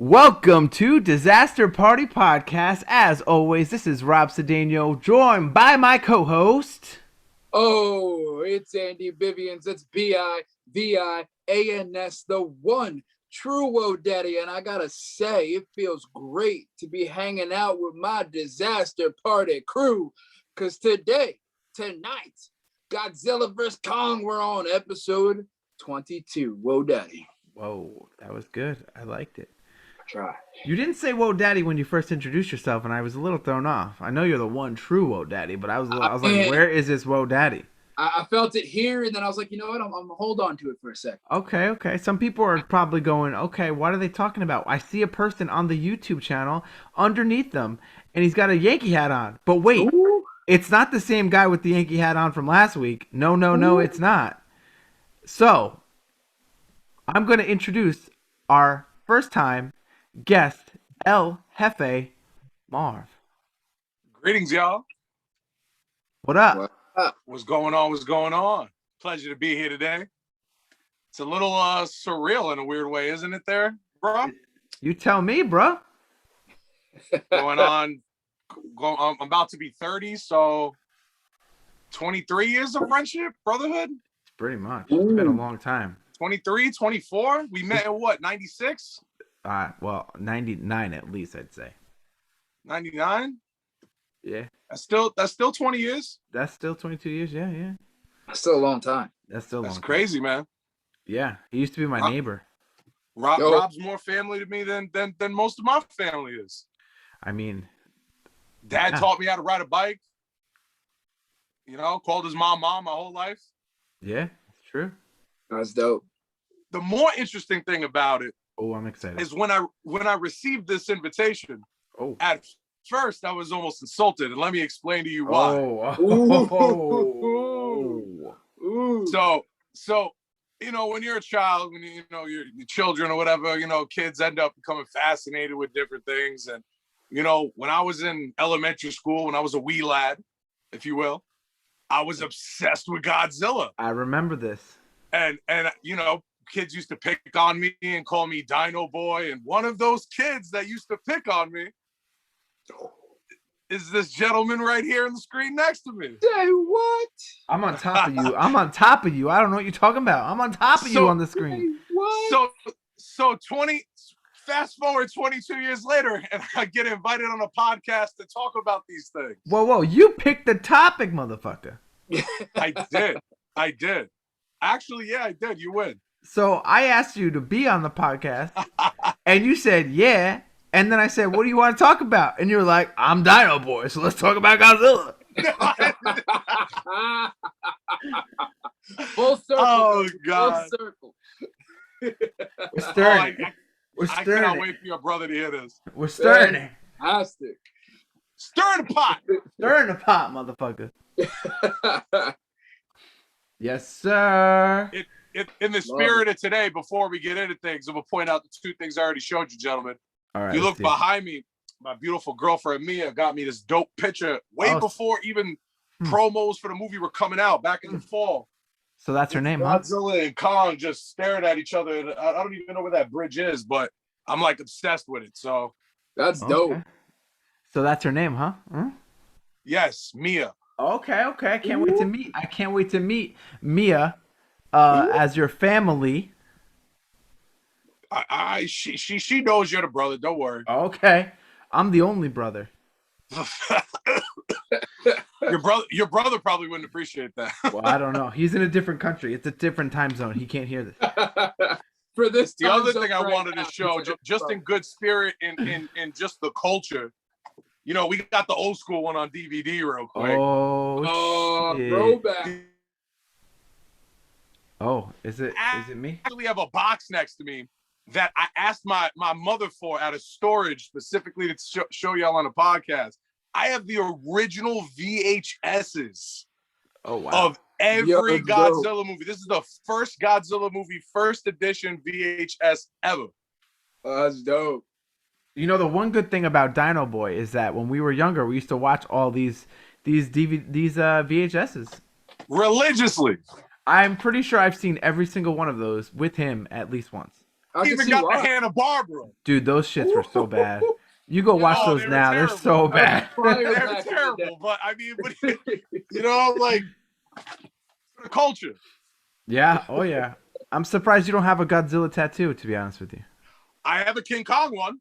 Welcome to Disaster Party Podcast. As always, this is Rob Cedeno, joined by my co-host. Oh, it's Andy Vivians. It's Bivins, the one true Woe Daddy. And I gotta say, it feels great to be hanging out with my Disaster Party crew. Because tonight, Godzilla vs. Kong, we're on episode 22. Woe Daddy. Whoa, that was good. I liked it. Try. You didn't say Woe Daddy when you first introduced yourself, and I was a little thrown off. I know you're the one true Woe Daddy, but I was like, where is this Woe Daddy? I felt it here, and then I was like, you know what? I'm gonna hold on to it for a second. Okay. Some people are probably going, okay, what are they talking about? I see a person on the YouTube channel underneath them, and he's got a Yankee hat on. But wait, Ooh. It's not the same guy with the Yankee hat on from last week. No, it's not. So, I'm going to introduce our first time guest, ElJefe Marv. Greetings, y'all. What up? What's going on? Pleasure to be here today. It's a little surreal in a weird way, isn't it there, bro? You tell me, bro. I'm about to be 30, so 23 years of friendship, brotherhood? Pretty much. It's been a long time. 23, 24? We met in what, 96? Well, 99 at least, I'd say. 99? Yeah. That's still 20 years. That's still 22 years, yeah. That's still a long time. That's still a long That's time. crazy, man. Yeah, he used to be my neighbor. Rob's more family to me than most of my family is. I mean, Dad taught me how to ride a bike. You know, called his mom my whole life. Yeah, it's true. That's dope. The more interesting thing about it I'm excited. is when I received this invitation. Oh. At first, I was almost insulted, and let me explain to you why. Ooh. So you know, when you're a child, when you know your children or whatever, you know, kids end up becoming fascinated with different things. And you know, when I was in elementary school, when I was a wee lad, if you will, I was obsessed with Godzilla. I remember this. And you know, kids used to pick on me and call me Dino Boy. And one of those kids that used to pick on me is this gentleman right here on the screen next to me. Say what? I'm on top of you. I don't know what you're talking about. I'm on top of you on the screen. What? So fast forward 22 years later, and I get invited on a podcast to talk about these things. Whoa. You picked the topic, motherfucker. I did. Actually, yeah, I did. You win. So I asked you to be on the podcast, and you said, yeah. And then I said, what do you want to talk about? And you were like, I'm Dino Boy, so let's talk about Godzilla. Full circle. Oh, God. Full circle. We're stirring it. I cannot wait for your brother to hear this. We're stirring it. Fantastic. Stir the pot. Stirring the pot, motherfucker. Yes, sir. In the spirit of today, before we get into things, I'm going to point out the two things I already showed you, gentlemen. All right. You look behind me, my beautiful girlfriend Mia got me this dope picture way before even promos for the movie were coming out back in the fall. So that's her name, huh? Godzilla and Kong just staring at each other. And I don't even know where that bridge is, but I'm like obsessed with it. So that's dope. So that's her name, huh? Yes, Mia. Okay. I can't wait to meet Mia as your family. She knows you're the brother. Don't worry. Okay, I'm the only brother. Your brother probably wouldn't appreciate that. Well, I don't know. He's in a different country. It's a different time zone. He can't hear this. For this, the other thing I wanted to show, just in good spirit, in just the culture. You know, we got the old school one on DVD real quick. Oh, throwback. Oh, is it me? I actually have a box next to me that I asked my mother for out of storage specifically to show y'all on a podcast. I have the original VHSs of every Godzilla movie. This is the first Godzilla movie, first edition VHS ever. Oh, that's dope. You know, the one good thing about Dino Boy is that when we were younger, we used to watch all these VHSs religiously. I'm pretty sure I've seen every single one of those with him at least once. I can Even see got the why. Hanna-Barbera. Dude, those shits were so bad. You go watch Oh, those they were now. They're terrible. so That was bad. prior They're back in the terrible, but I mean, but, like for the culture. Yeah. Oh yeah. I'm surprised you don't have a Godzilla tattoo. To be honest with you. I have a King Kong one.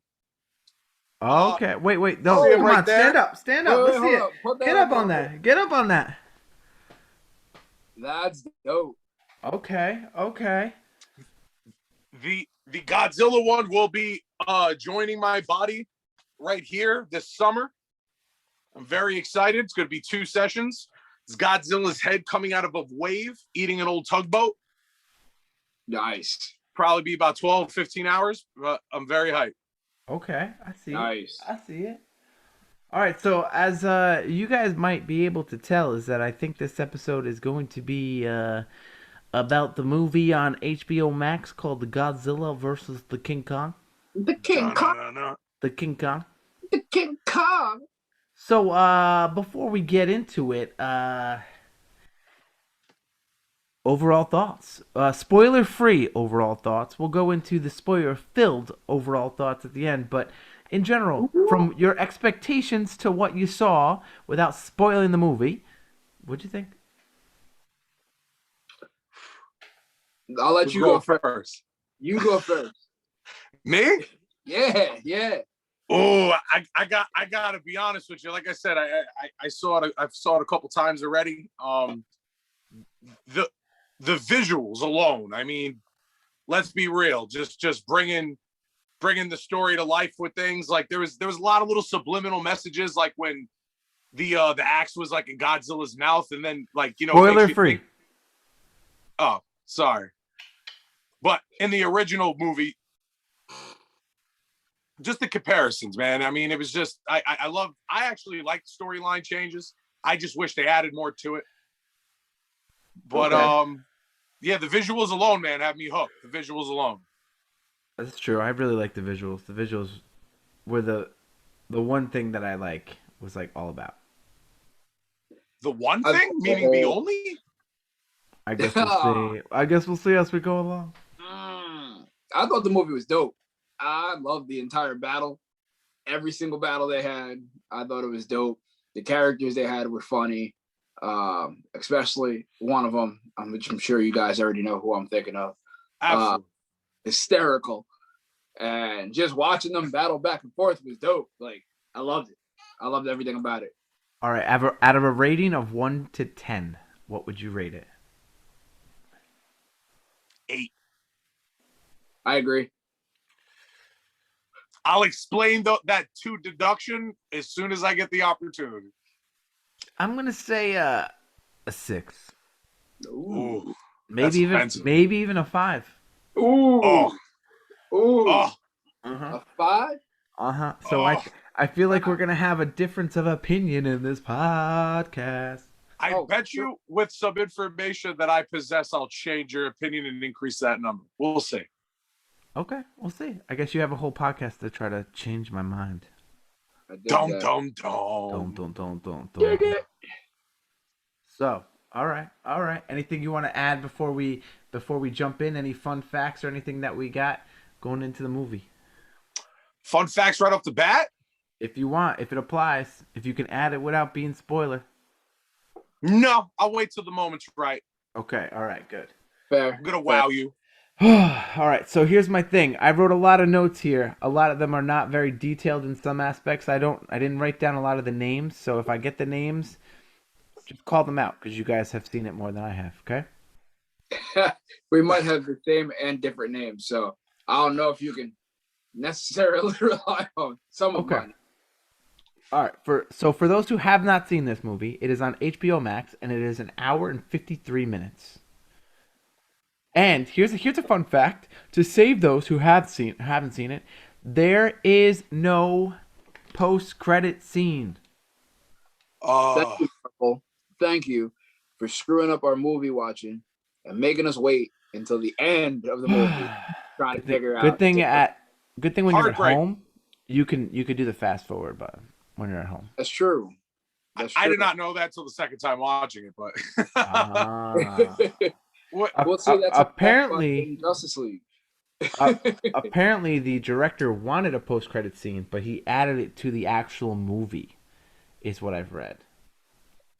Okay. Wait. See No. it Come right on. there? Stand up. Stand Wait, up. Let's see hold it. up. Put that Get up on real quick. that. Get up on that. That's dope. Okay. The Godzilla one will be joining my body right here this summer. I'm very excited. It's going to be 2 sessions. It's Godzilla's head coming out of a wave, eating an old tugboat. Nice. Probably be about 12, 15 hours, but I'm very hyped. Okay. I see Nice. it. I see it. All right. So as you guys might be able to tell, is that I think this episode is going to be about the movie on HBO Max called the Godzilla versus the King Kong. The King Kong. No. The King Kong. The King Kong. So before we get into it, overall thoughts. Spoiler free overall thoughts. We'll go into the spoiler filled overall thoughts at the end, but in general, from your expectations to what you saw without spoiling the movie, what'd you think? I'll let Who's you go going first. You go first. Me? Yeah. Oh, I gotta be honest with you. Like I said, I saw it. I've saw it a couple times already. The visuals alone. I mean, let's be real. Just bringing the story to life with things like there was a lot of little subliminal messages, like when the axe was like in Godzilla's mouth, and then like Spoiler free. Oh, sorry. But in the original movie, just the comparisons, man. I mean, it was just I actually like storyline changes. I just wish they added more to it. But Okay. yeah, the visuals alone, man, have me hooked. The visuals alone. That's true. I really like the visuals. The visuals were the one thing that I was all about. The one thing, meaning the only. I guess we'll see. I guess we'll see as we go along. I thought the movie was dope. I loved the entire battle. Every single battle they had, I thought it was dope. The characters they had were funny, especially one of them, which I'm sure you guys already know who I'm thinking of. Absolutely. Hysterical. And just watching them battle back and forth was dope. Like, I loved it. I loved everything about it. All right, out of a rating of 1 to 10, what would you rate it? 8. I agree. I'll explain that to deduction as soon as I get the opportunity. I'm gonna say a 6. Ooh, maybe even a 5. Ooh. Oh. Ooh. Uh-huh. A 5? Uh-huh. So I feel like we're gonna have a difference of opinion in this podcast. I bet you with some information that I possess, I'll change your opinion and increase that number. We'll see. Okay, we'll see. I guess you have a whole podcast to try to change my mind. Dum. Don't. So, all right. Anything you want to add before we jump in? Any fun facts or anything that we got going into the movie? Fun facts right off the bat? If you want, if it applies, if you can add it without being spoiler. No, I'll wait till the moment's right. Okay, all right, good. Fair. I'm gonna wow you. All right, so here's my thing. I wrote a lot of notes here. A lot of them are not very detailed in some aspects. I didn't write down a lot of the names, so if I get the names, just call them out because you guys have seen it more than I have, okay? We might have the same and different names, so I don't know if you can necessarily rely on some of mine. All right, for those who have not seen this movie, it is on HBO Max and it is an hour and 53 minutes. And here's a fun fact to save those who haven't seen it. There is no post-credit scene. Thank you, Purple. Thank you for screwing up our movie watching and making us wait until the end of the movie trying to figure out. Good thing when you're at Heartbreak. home, you can do the fast forward button when you're at home. That's true. I did not know that till the second time watching it, but We'll see. That's apparently Justice League. Uh, apparently, the director wanted a post-credit scene, but he added it to the actual movie, is what I've read.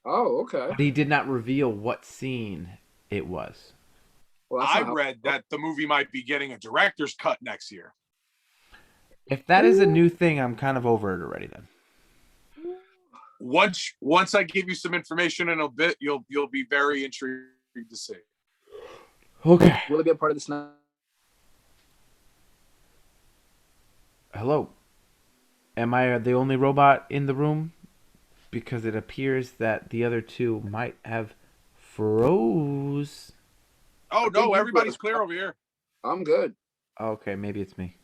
Oh, okay. But he did not reveal what scene it was. Well, that's I not read that the movie might be getting a director's cut next year. If that is a new thing, I'm kind of over it already then. Once I give you some information in a bit, you'll be very intrigued to see. Okay. Will it be a part of the Snyder? Hello. Am I the only robot in the room? Because it appears that the other two might have froze. Oh think no, you everybody's froze. clear over here. I'm good. Okay, maybe it's me.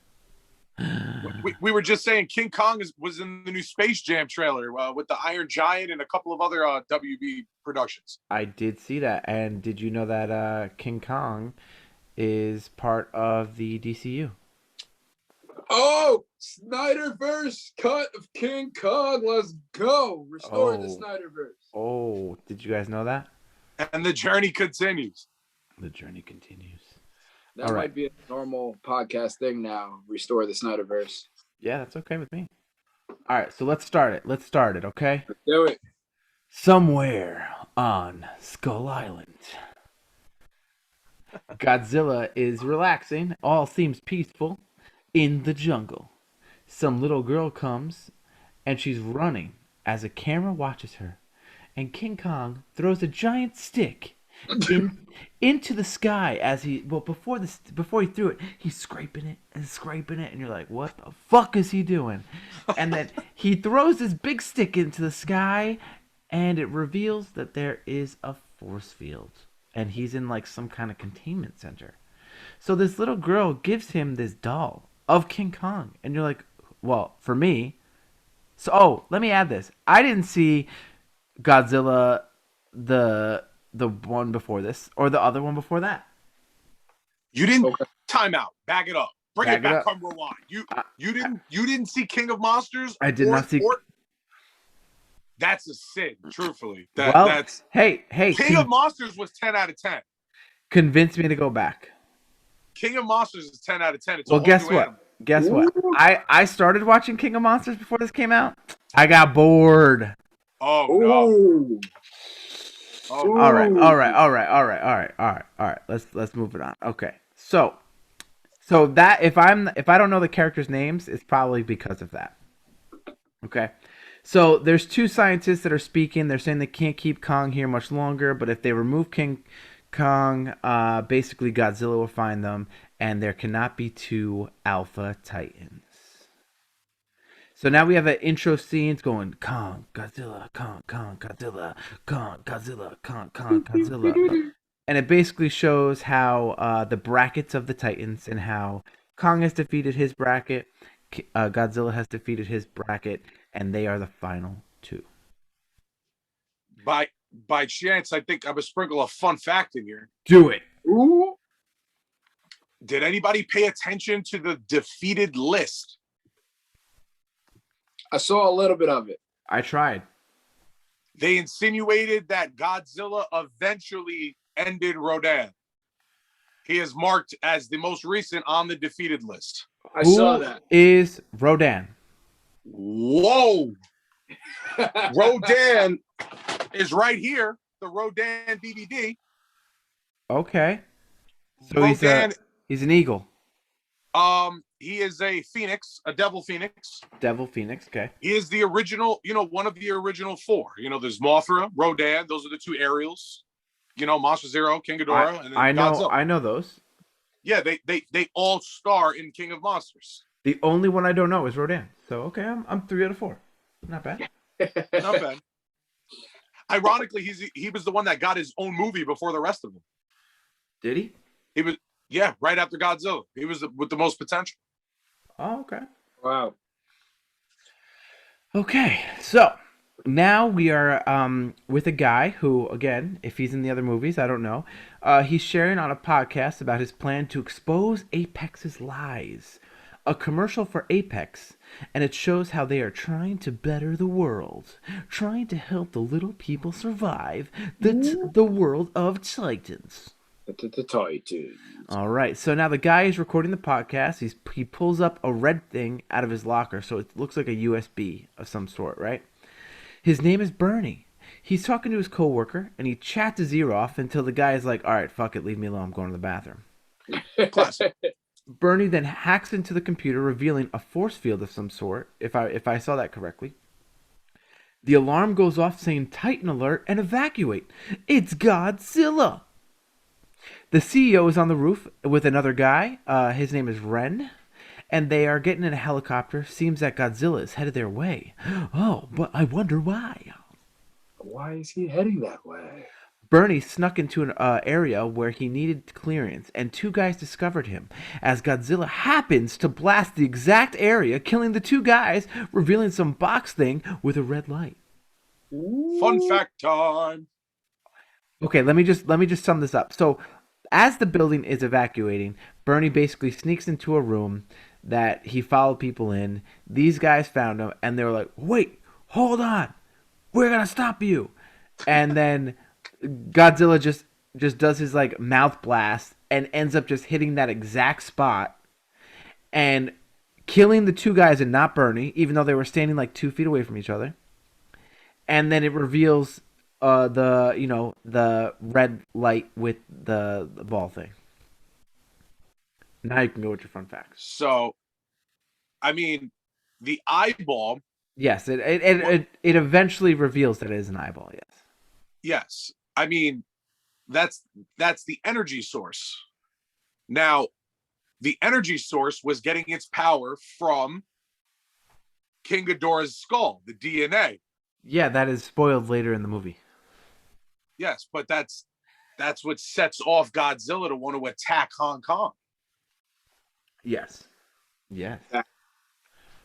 We were just saying King Kong was in the new Space Jam trailer with the Iron Giant and a couple of other WB productions. I did see that. And did you know that King Kong is part of the DCU? Oh, Snyderverse cut of King Kong. Let's go. Restore the Oh. Snyderverse. Oh, did you guys know that? And the journey continues. The journey continues. That All right. might be a normal podcast thing now. Restore the Snyderverse. Yeah, that's okay with me. All right, so let's start it, okay? Do it. Somewhere on Skull Island, Godzilla is relaxing. All seems peaceful in the jungle. Some little girl comes and she's running as a camera watches her. And King Kong throws a giant stick into the sky as before he threw it, he's scraping it, and you're like, what the fuck is he doing? And then he throws this big stick into the sky, and it reveals that there is a force field, and he's in like some kind of containment center. So this little girl gives him this doll of King Kong, and you're like, well, for me. So let me add this. I didn't see Godzilla the one before this or the other one before that. You didn't Okay. time out. Back it up. Bring Back it it back. up. Come rewind. You didn't see King of Monsters. I did not see. That's a sin. Truthfully, Well, that's hey, King of Monsters was 10 out of 10. convince me to go back. King of Monsters is 10 out of 10. It's Well, a whole guess new what? animal. Guess what? Ooh. I started watching King of Monsters before this came out. I got bored. Oh no. Ooh. Oh, All right. Ooh. Let's move it on. Okay. So that if I don't know the characters' names, it's probably because of that. Okay. So there's two scientists that are speaking. They're saying they can't keep Kong here much longer, but if they remove King Kong, basically Godzilla will find them, and there cannot be two Alpha Titans. So now we have an intro scenes going Kong, Godzilla, Kong, Godzilla, Kong, Godzilla, Kong, Godzilla. And it basically shows how the brackets of the Titans and how Kong has defeated his bracket, Godzilla has defeated his bracket, and they are the final two. by chance, I think I would sprinkle a fun fact in here. Do it. Ooh. Did anybody pay attention to the defeated list? I saw a little bit of it. I tried. They insinuated that Godzilla eventually ended Rodan. He is marked as the most recent on the defeated list. I saw that. Who is Rodan? Whoa! Rodan is right here. The Rodan DVD. Okay. So Rodan, he's an eagle. he is a phoenix, a devil phoenix. Devil Phoenix, okay. He is the original, one of the original four. There's Mothra, Rodan. Those are the two Ariels. Monster Zero, King Ghidorah, and then Godzilla. I know those. Yeah, they all star in King of Monsters. The only one I don't know is Rodan. So okay, I'm 3 out of 4. Not bad. Not bad. Ironically, he was the one that got his own movie before the rest of them. Did he? He was, right after Godzilla. He was with the most potential. Oh, okay. Wow. Okay, so now we are with a guy who, again, if he's in the other movies, I don't know. He's sharing on a podcast about his plan to expose Apex's lies. A commercial for Apex, and it shows how they are trying to better the world, trying to help the little people survive the world of Titans. The toy tunes. All right. So now the guy is recording the podcast. He pulls up a red thing out of his locker, so it looks like a USB of some sort, right? His name is Bernie. He's talking to his coworker, and he chats his ear off until the guy is like, "All right, fuck it, leave me alone. I'm going to the bathroom." Classic. Bernie then hacks into the computer, revealing a force field of some sort. If I saw that correctly, the alarm goes off saying "Titan alert" and evacuate. It's Godzilla. The CEO is on the roof with another guy. His name is Ren. And they are getting in a helicopter. Seems that Godzilla is headed their way. Oh, but I wonder why. Why is he heading that way? Bernie snuck into an area where he needed clearance, and two guys discovered him as Godzilla happens to blast the exact area, killing the two guys, revealing some box thing with a red light. Fun fact time. Okay, let me just sum this up. So, as the building is evacuating, Bernie basically sneaks into a room that he followed people in. These guys found him, and they were like, "Wait, hold on, we're gonna stop you." And then Godzilla just does his like mouth blast and ends up just hitting that exact spot and killing the two guys and not Bernie, even though they were standing like 2 feet away from each other. And then it reveals the red light with the ball thing. Now you can go with your fun facts. So, I mean, the eyeball. Yes, it eventually reveals that it is an eyeball. Yes. Yes, I mean, that's the energy source. Now, the energy source was getting its power from King Ghidorah's skull, the DNA. Yeah, that is spoiled later in the movie. Yes, but that's what sets off Godzilla to want to attack Hong Kong. Yes. Yes.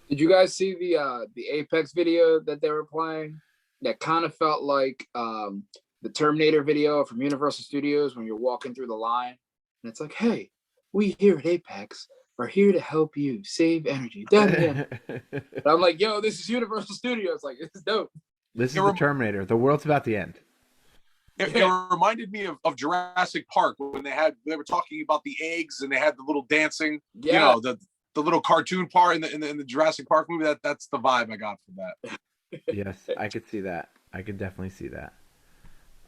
Did you guys see the Apex video that they were playing? That kind of felt like the Terminator video from Universal Studios when you're walking through the line, and it's like, "Hey, we here at Apex are here to help you save energy." And I'm like, "Yo, this is Universal Studios. Like, this is dope." This is the Terminator. The world's about to end. It reminded me of Jurassic Park when they were talking about the eggs and they had the little dancing, Yeah. the little cartoon part in the Jurassic Park movie. That's the vibe I got from that. Yes, I could see that. I could definitely see that.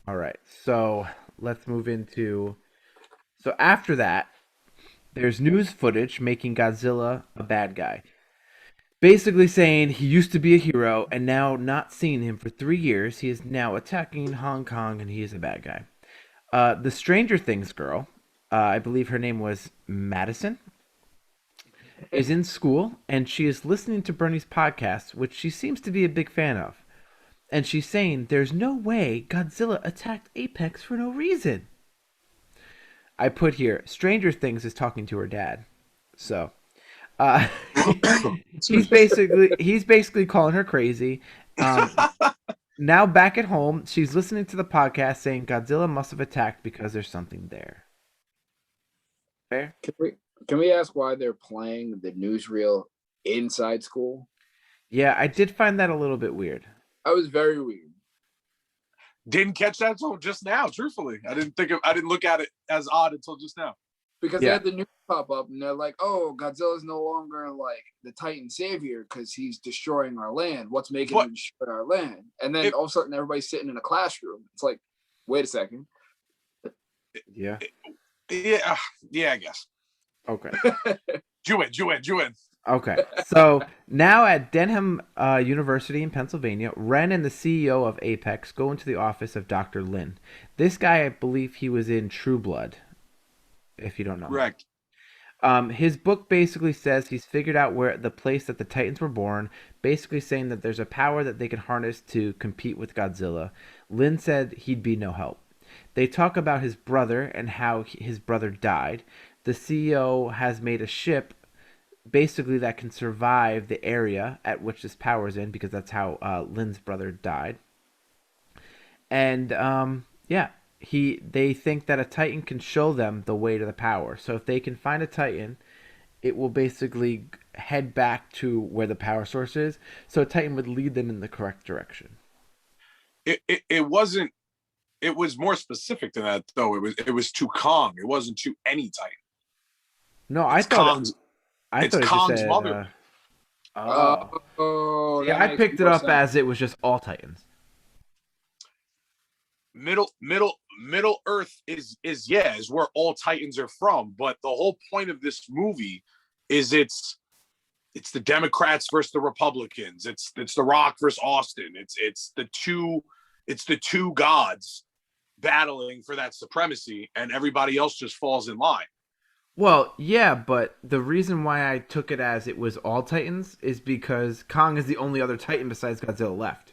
All right, so let's move into. So after that, there's news footage making Godzilla a bad guy. Basically saying he used to be a hero and now not seeing him for 3 years, he is now attacking Hong Kong and he is a bad guy. The Stranger Things girl, I believe her name was Madison, is in school and she is listening to Bernie's podcast, which she seems to be a big fan of. And she's saying there's no way Godzilla attacked Apex for no reason. I put here, Stranger Things is talking to her dad. So, he's basically calling her crazy. Now back at home, she's listening to the podcast saying Godzilla must have attacked because there's something there. Fair? Can we ask why they're playing the newsreel inside school? Yeah, I did find that a little bit weird. That was very weird. Didn't catch that until just now. Truthfully, I didn't look at it as odd until just now. Because they had the news pop up and they're like, "Oh, Godzilla's no longer like the Titan savior because he's destroying our land. What's making him destroy our land?" And then all of a sudden, everybody's sitting in a classroom. It's like, wait a second. Yeah. Yeah, I guess. Okay. Jew in. Okay, so now at Denham University in Pennsylvania, Ren and the CEO of Apex go into the office of Dr. Lin. This guy, I believe he was in True Blood, if you don't know. Correct. His book basically says he's figured out where the place that the Titans were born, basically saying that there's a power that they can harness to compete with Godzilla. Lin said he'd be no help. They talk about his brother and how his brother died. The CEO has made a ship basically that can survive the area at which this power is in, because that's how Lin's brother died. And they think that a Titan can show them the way to the power. So if they can find a Titan, it will basically head back to where the power source is. So a Titan would lead them in the correct direction. It wasn't It was more specific than that, though. It was to Kong. It wasn't to any Titan. No, It's Kong's. I It's thought it just Kong's said. mother. Oh, Oh, see, that I makes picked it more up sense. as it was just all Titans. Middle Earth is where all Titans are from. But the whole point of this movie is it's the Democrats versus the Republicans. It's The Rock versus Austin. It's the two gods battling for that supremacy, and everybody else just falls in line. Well, yeah, but the reason why I took it as it was all Titans is because Kong is the only other Titan besides Godzilla left.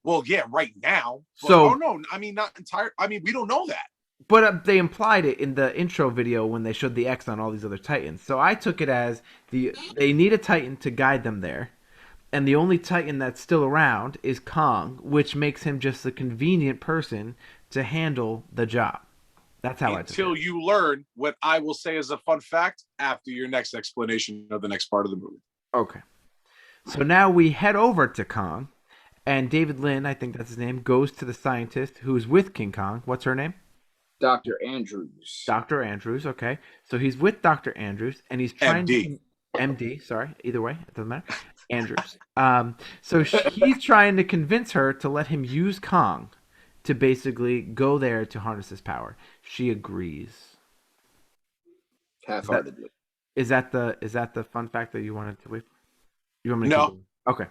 Well, yeah, right now. But, So, oh no, I mean not entire. I mean we don't know that. but they implied it in the intro video when they showed the X on all these other Titans. So I took it as they need a Titan to guide them there, and the only Titan that's still around is Kong, which makes him just a convenient person to handle the job. That's how I took Until it. you learn what I will say as a fun fact after your next explanation of the next part of the movie. Okay. So now we head over to Kong, and David Lin, I think that's his name, goes to the scientist who's with King Kong. What's her name? Dr. Andrews. Dr. Andrews, okay. So he's with Dr. Andrews, and he's trying MD. to... MD, sorry. Either way, it doesn't matter. Andrews. So he's trying to convince her to let him use Kong to basically go there to harness his power. She agrees. Half-heartedly. Is that the fun fact that you wanted to wait for? You want me to No. keep going? Okay.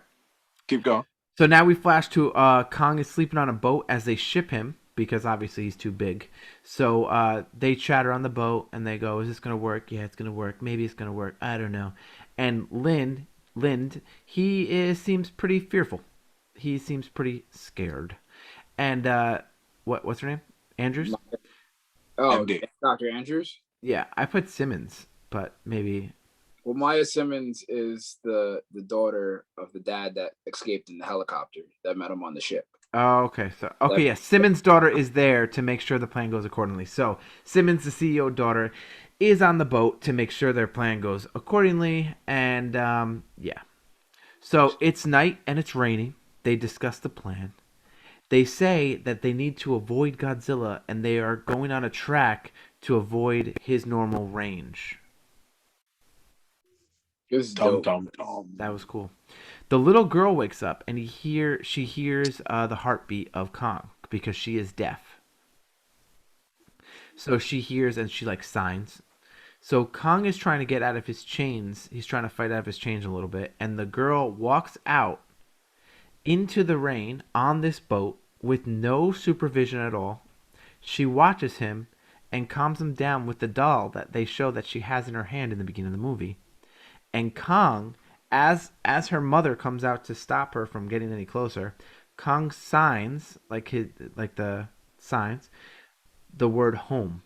Keep going. So now we flash to Kong is sleeping on a boat as they ship him because obviously he's too big. So they chatter on the boat and they go, "Is this gonna work? Yeah, it's gonna work. Maybe it's gonna work. I don't know." And Lind, seems pretty fearful. He seems pretty scared. And what's her name? Andrews? Oh, MD. Dr. Andrews? Yeah, I put Simmons, but maybe. Well, Maya Simmons is the daughter of the dad that escaped in the helicopter that met him on the ship. Oh, okay. So yeah, Simmons' daughter is there to make sure the plan goes accordingly. So Simmons, the CEO daughter, is on the boat to make sure their plan goes accordingly. And yeah. So it's night and it's raining. They discuss the plan. They say that they need to avoid Godzilla and they are going on a track to avoid his normal range. It was Dum dope. dum dum. That was cool. The little girl wakes up and she hears the heartbeat of Kong because she is deaf. So she hears and she like signs. So Kong is trying to get out of his chains. He's trying to fight out of his chains a little bit. And the girl walks out into the rain on this boat with no supervision at all. She watches him and calms him down with the doll that they show that she has in her hand in the beginning of the movie. And Kong, as her mother comes out to stop her from getting any closer, Kong signs the signs the word home.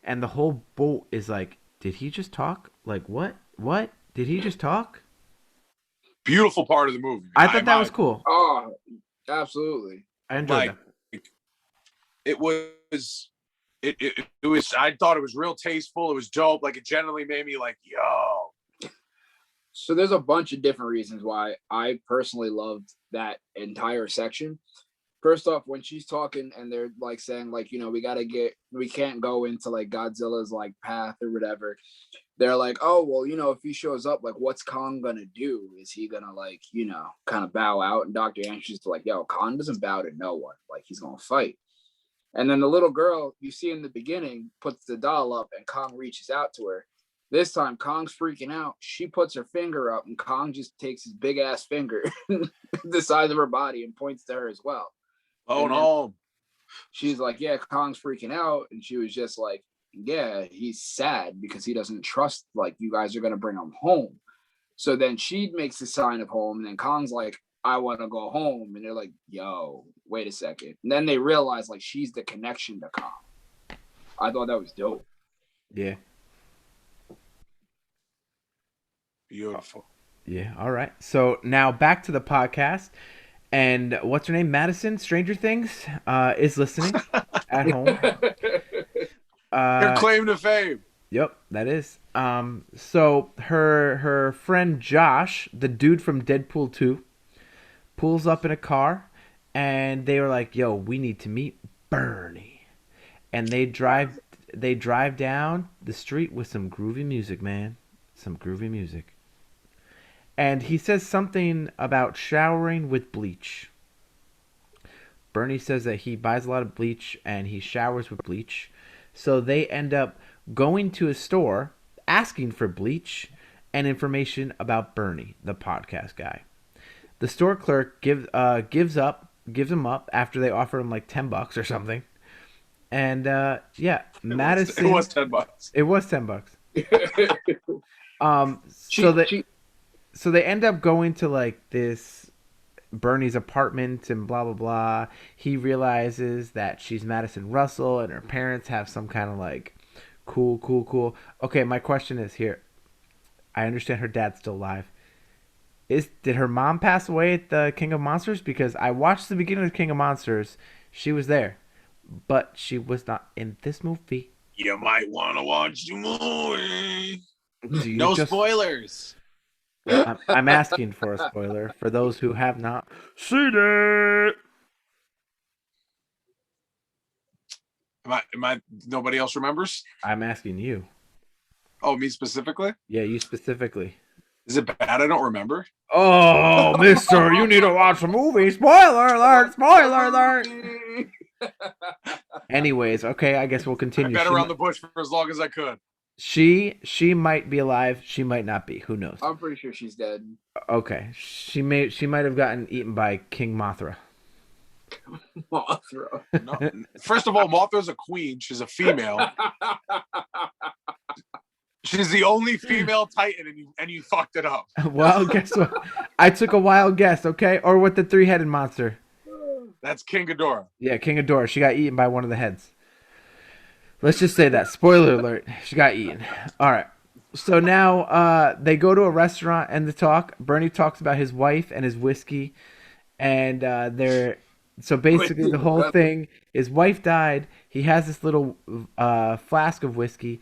And the whole boat is like, did he just talk? Like what? What? Did he just talk? Beautiful part of the movie. I thought that was cool. Oh, absolutely. I enjoyed that. It was I thought it was real tasteful. It was dope. Like it generally made me like, yo. So there's a bunch of different reasons why I personally loved that entire section. First off, when she's talking and they're like saying like, we can't go into like Godzilla's like path or whatever. They're like, oh, well, if he shows up, like, what's Kong gonna do? Is he gonna like, kind of bow out? And Dr. Andrews is like, yo, Kong doesn't bow to no one. Like, he's gonna fight. And then the little girl you see in the beginning puts the doll up and Kong reaches out to her. This time Kong's freaking out. She puts her finger up and Kong just takes his big ass finger, the size of her body, and points to her as well. Oh no. She's like, yeah, Kong's freaking out. And she was just like, yeah, he's sad because he doesn't trust like you guys are going to bring him home. So then she makes the sign of home. And then Kong's like, I want to go home. And they're like, yo, wait a second. And then they realize like she's the connection to Kong. I thought that was dope. Yeah. Beautiful. Yeah. All right. So now back to the podcast. And what's her name? Madison, Stranger Things, is listening at home. Your claim to fame. Yep, that is. So her friend Josh, the dude from Deadpool 2, pulls up in a car and they were like, "Yo, we need to meet Bernie." And they drive down the street with some groovy music, man. Some groovy music. And he says something about showering with bleach. Bernie says that he buys a lot of bleach and he showers with bleach. So they end up going to a store asking for bleach and information about Bernie, the podcast guy. The store clerk gives him up after they offer him like $10 or something. And yeah, Madison. It was $10. It was $10. So Cheap, they cheap. so they end up going to like this Bernie's apartment and blah blah blah. He realizes that she's Madison Russell and her parents have some kind of like cool. Okay, my question is here. I understand her dad's still alive. Did her mom pass away at the King of Monsters? Because I watched the beginning of the King of Monsters. She was there, but she was not in this movie. You might want to watch the movie. Do you No just- spoilers. I'm asking for a spoiler for those who have not seen it. Am I? Nobody else remembers? I'm asking you. Oh, me specifically? Yeah, you specifically. Is it bad? I don't remember. Oh, mister, you need to watch the movie. Spoiler alert, spoiler alert. Anyways, okay, I guess we'll I continue. bet around the bush for as long as I could. She might be alive, she might not be. Who knows? I'm pretty sure she's dead. Okay. She might have gotten eaten by King Mothra. Mothra. No. First of all, Mothra's a queen. She's a female. She's the only female Titan, and you fucked it up. Well, guess what? I took a wild guess, okay? Or with the three-headed monster. That's King Ghidorah. Yeah, King Ghidorah. She got eaten by one of the heads. Let's just say that. Spoiler alert. She got eaten. All right. So now they go to a restaurant and they talk. Bernie talks about his wife and his whiskey. And they're... So basically the whole thing, his wife died. He has this little flask of whiskey.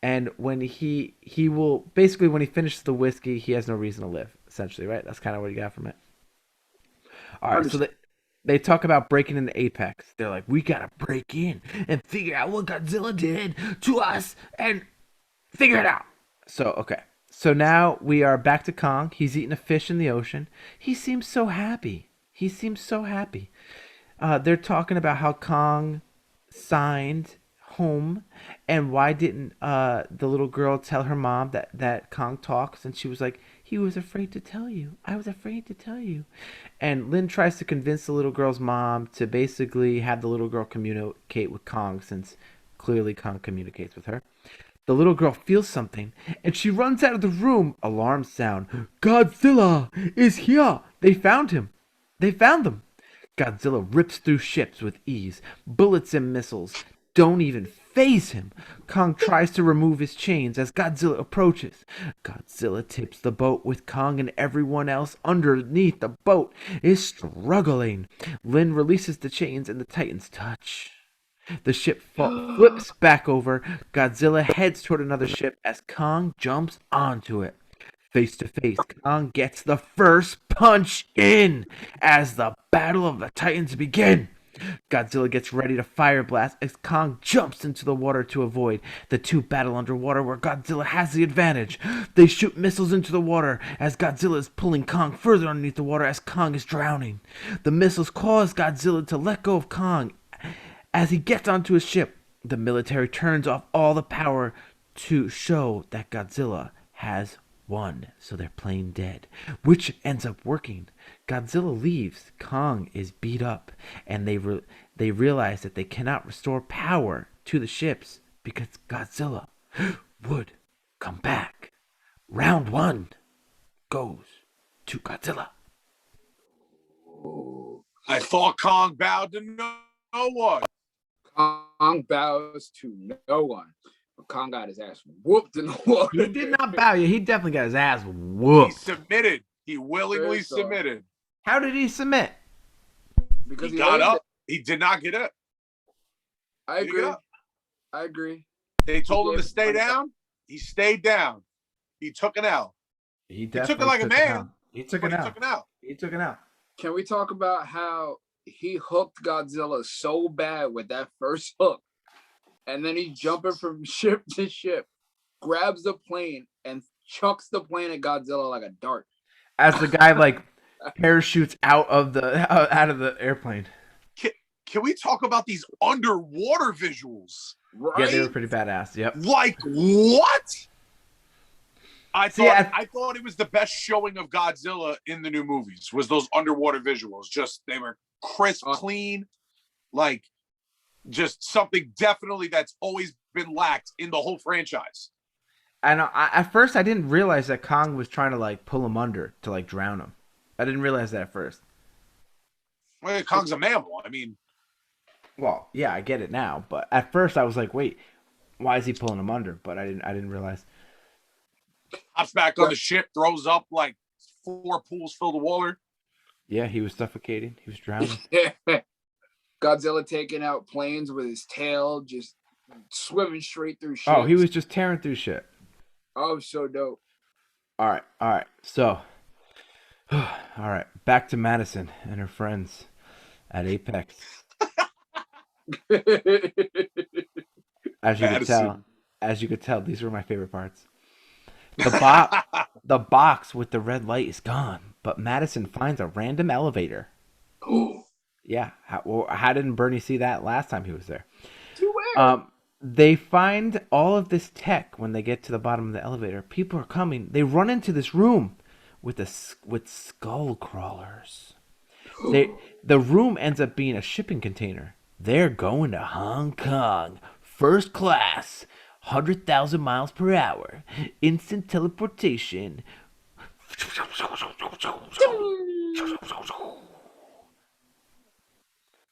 And when he will... Basically, when he finishes the whiskey, he has no reason to live, essentially, right? That's kind of what you got from it. All right, so they talk about breaking into Apex. They're like, we gotta break in and figure out what Godzilla did to us and figure it out. So, okay. So now we are back to Kong. He's eating a fish in the ocean. He seems so happy. They're talking about how Kong signed home and why didn't the little girl tell her mom that Kong talks, and she was like, he was afraid to tell you. I was afraid to tell you. And Lin tries to convince the little girl's mom to basically have the little girl communicate with Kong, since clearly Kong communicates with her. The little girl feels something and she runs out of the room. Alarm sound. Godzilla is here. They found him. They found them. Godzilla rips through ships with ease. Bullets and missiles don't even faze him. Kong tries to remove his chains as Godzilla approaches. Godzilla tips the boat with Kong, and everyone else underneath the boat is struggling. Lin releases the chains and the Titans touch. The ship flips back over. Godzilla heads toward another ship as Kong jumps onto it. Face to face, Kong gets the first punch in as the Battle of the Titans begin. Godzilla gets ready to fire blast as Kong jumps into the water to avoid. The two battle underwater where Godzilla has the advantage. They shoot missiles into the water as Godzilla is pulling Kong further underneath the water as Kong is drowning. The missiles cause Godzilla to let go of Kong. As he gets onto his ship, the military turns off all the power to show that Godzilla has won, so they're playing dead, which ends up working. Godzilla leaves. Kong is beat up, and they realize that they cannot restore power to the ships because Godzilla would come back. Round 1 goes to Godzilla. I thought Kong bowed to no one. Kong bows to no one. But Kong got his ass whooped in the water. He did not bow you. He definitely got his ass He whooped. submitted. He willingly Yes, sir. submitted. How did he submit? Because He got laid up. it. He did not get up. I He agree. got up. I agree. They told him to gave stay him- down. He stayed down. He took an L. He took it like a man. He took But it he out. took an L. He took it out. Can we talk about how he hooked Godzilla so bad with that first hook, and then he's jumping from ship to ship, grabs the plane and chucks the plane at Godzilla like a dart. As the guy like parachutes out of the airplane. Can we talk about these underwater visuals? Right? Yeah, they were pretty badass. Yep. Like what? I See, thought it was the best showing of Godzilla in the new movies. Was those underwater visuals? Just they were crisp, clean, like just something definitely that's always been lacked in the whole franchise. And at first I didn't realize that Kong was trying to like pull him under to like drown him. I didn't realize that at first. Well, Kong's a mammal. I mean, well, yeah, I get it now, but at first I was like, wait, why is he pulling him under? But I didn't realize. Hops back on the ship, throws up like 4 pools filled with water. Yeah, he was suffocating. He was drowning. Godzilla taking out planes with his tail, just swimming straight through shit. Oh, he was just tearing through shit. Oh, so dope. All right. So, all right, back to Madison and her friends at Apex. As you could tell, these were my favorite parts. The box with the red light is gone, but Madison finds a random elevator. Yeah, how didn't Bernie see that last time he was there? They find all of this tech when they get to the bottom of the elevator. People are coming. They run into this room with skull crawlers. The room ends up being a shipping container. They're going to Hong Kong, first class, 100,000 miles per hour, instant teleportation.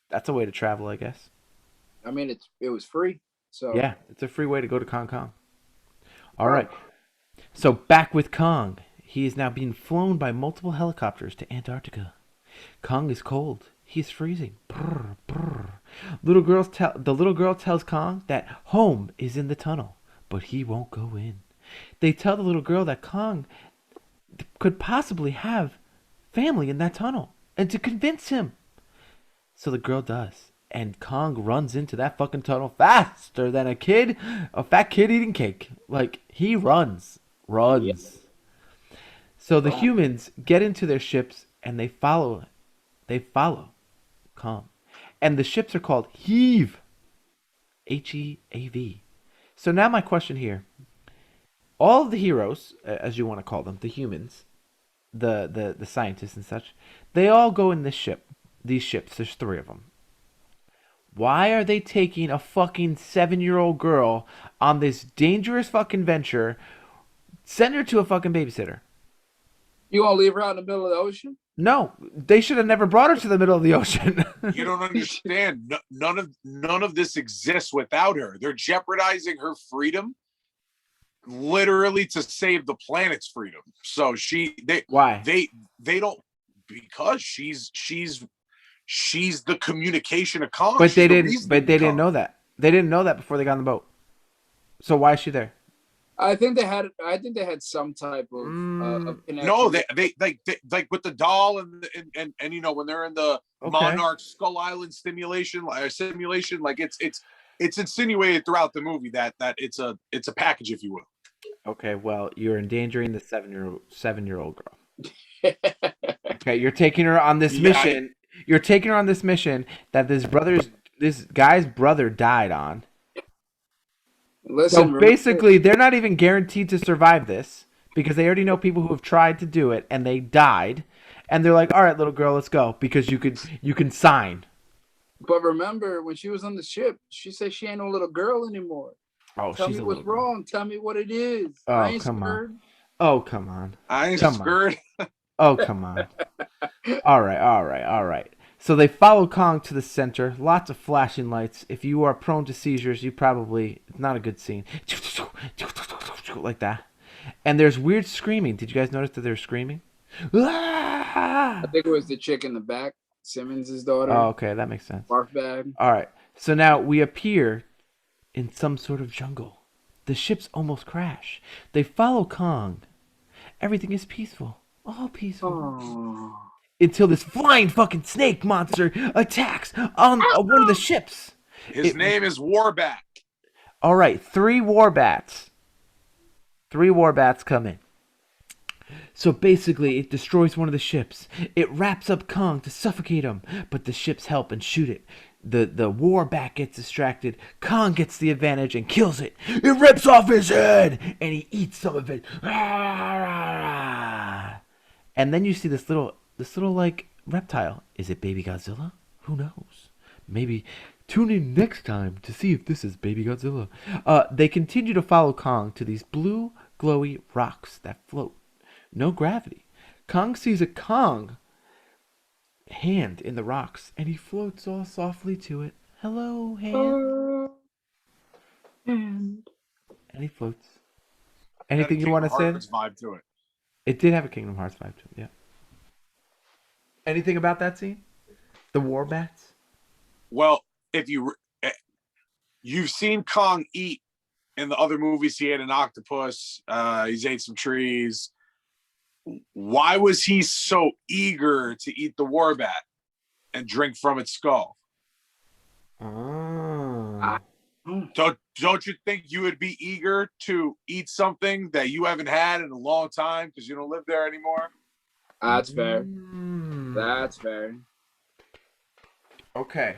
That's a way to travel, I guess. I mean, it was free. So yeah, it's a free way to go to Hong Kong. All right. So back with Kong. He is now being flown by multiple helicopters to Antarctica. Kong is cold. He's freezing. Brr, brr. The little girl tells Kong that home is in the tunnel, but he won't go in. They tell the little girl that Kong could possibly have family in that tunnel, and to convince him. So the girl does. And Kong runs into that fucking tunnel faster than a fat kid eating cake. Like, he runs. Yeah. So the humans get into their ships and they follow Kong. And the ships are called Heave. Heav. So now my question here. All of the heroes, as you want to call them, the humans, the scientists and such, they all go in these ships. There's 3 of them. Why are they taking a fucking 7-year-old girl on this dangerous fucking venture? Send her to a fucking babysitter. You want to leave her out in the middle of the ocean? No, they should have never brought her to the middle of the ocean. You don't understand. None of this exists without her. They're jeopardizing her freedom, literally, to save the planet's freedom. So why? They don't, because she's the communication of Kong. But they didn't know that. They didn't know that before they got on the boat. So why is she there? I think they had some type of connection. No, they like with the doll and you know, when they're in the Monarch Skull Island simulation, like it's insinuated throughout the movie that it's a package, if you will. Okay, well, you're endangering the 7-year-old girl. Okay, you're taking her on this mission. You're taking her on this mission that this guy's brother died on. Listen, so basically, they're not even guaranteed to survive this because they already know people who have tried to do it and they died. And they're like, "All right, little girl, let's go," because you can sign. But remember, when she was on the ship, she said she ain't no little girl anymore. Oh, tell me what's wrong. Tell me what it is. Oh, I ain't come scared. on. Oh, come on. I ain't scared. Oh, come on. All right. So they follow Kong to the center. Lots of flashing lights. If you are prone to seizures, it's not a good scene. Like that. And there's weird screaming. Did you guys notice that they're screaming? I think it was the chick in the back, Simmons' daughter. Oh, okay. That makes sense. Barf bag. All right. So now we appear in some sort of jungle. The ships almost crash. They follow Kong. Everything is peaceful. All peaceful. Oh. until this flying fucking snake monster attacks on one of the ships. His name is Warback. All right, 3 war bats. 3 war bats come in. So basically, it destroys one of the ships. It wraps up Kong to suffocate him, but the ships help and shoot it. The war bat gets distracted. Kong gets the advantage and kills it. It rips off his head, and he eats some of it. And then you see this little like reptile. Is it Baby Godzilla? Who knows? Maybe tune in next time to see if this is Baby Godzilla. They continue to follow Kong to these blue, glowy rocks that float. No gravity. Kong sees a Kong hand in the rocks, and he floats all softly to it. Hello, hand. And he floats. Anything you want to say? Vibe to it. It did have a Kingdom Hearts vibe to it, yeah. Anything about that scene? The war bats? Well, if you've seen Kong eat in the other movies, he ate an octopus. He's ate some trees. Why was he so eager to eat the war bat and drink from its skull? Oh. Don't you think you would be eager to eat something that you haven't had in a long time because you don't live there anymore? That's fair. That's fair. Okay.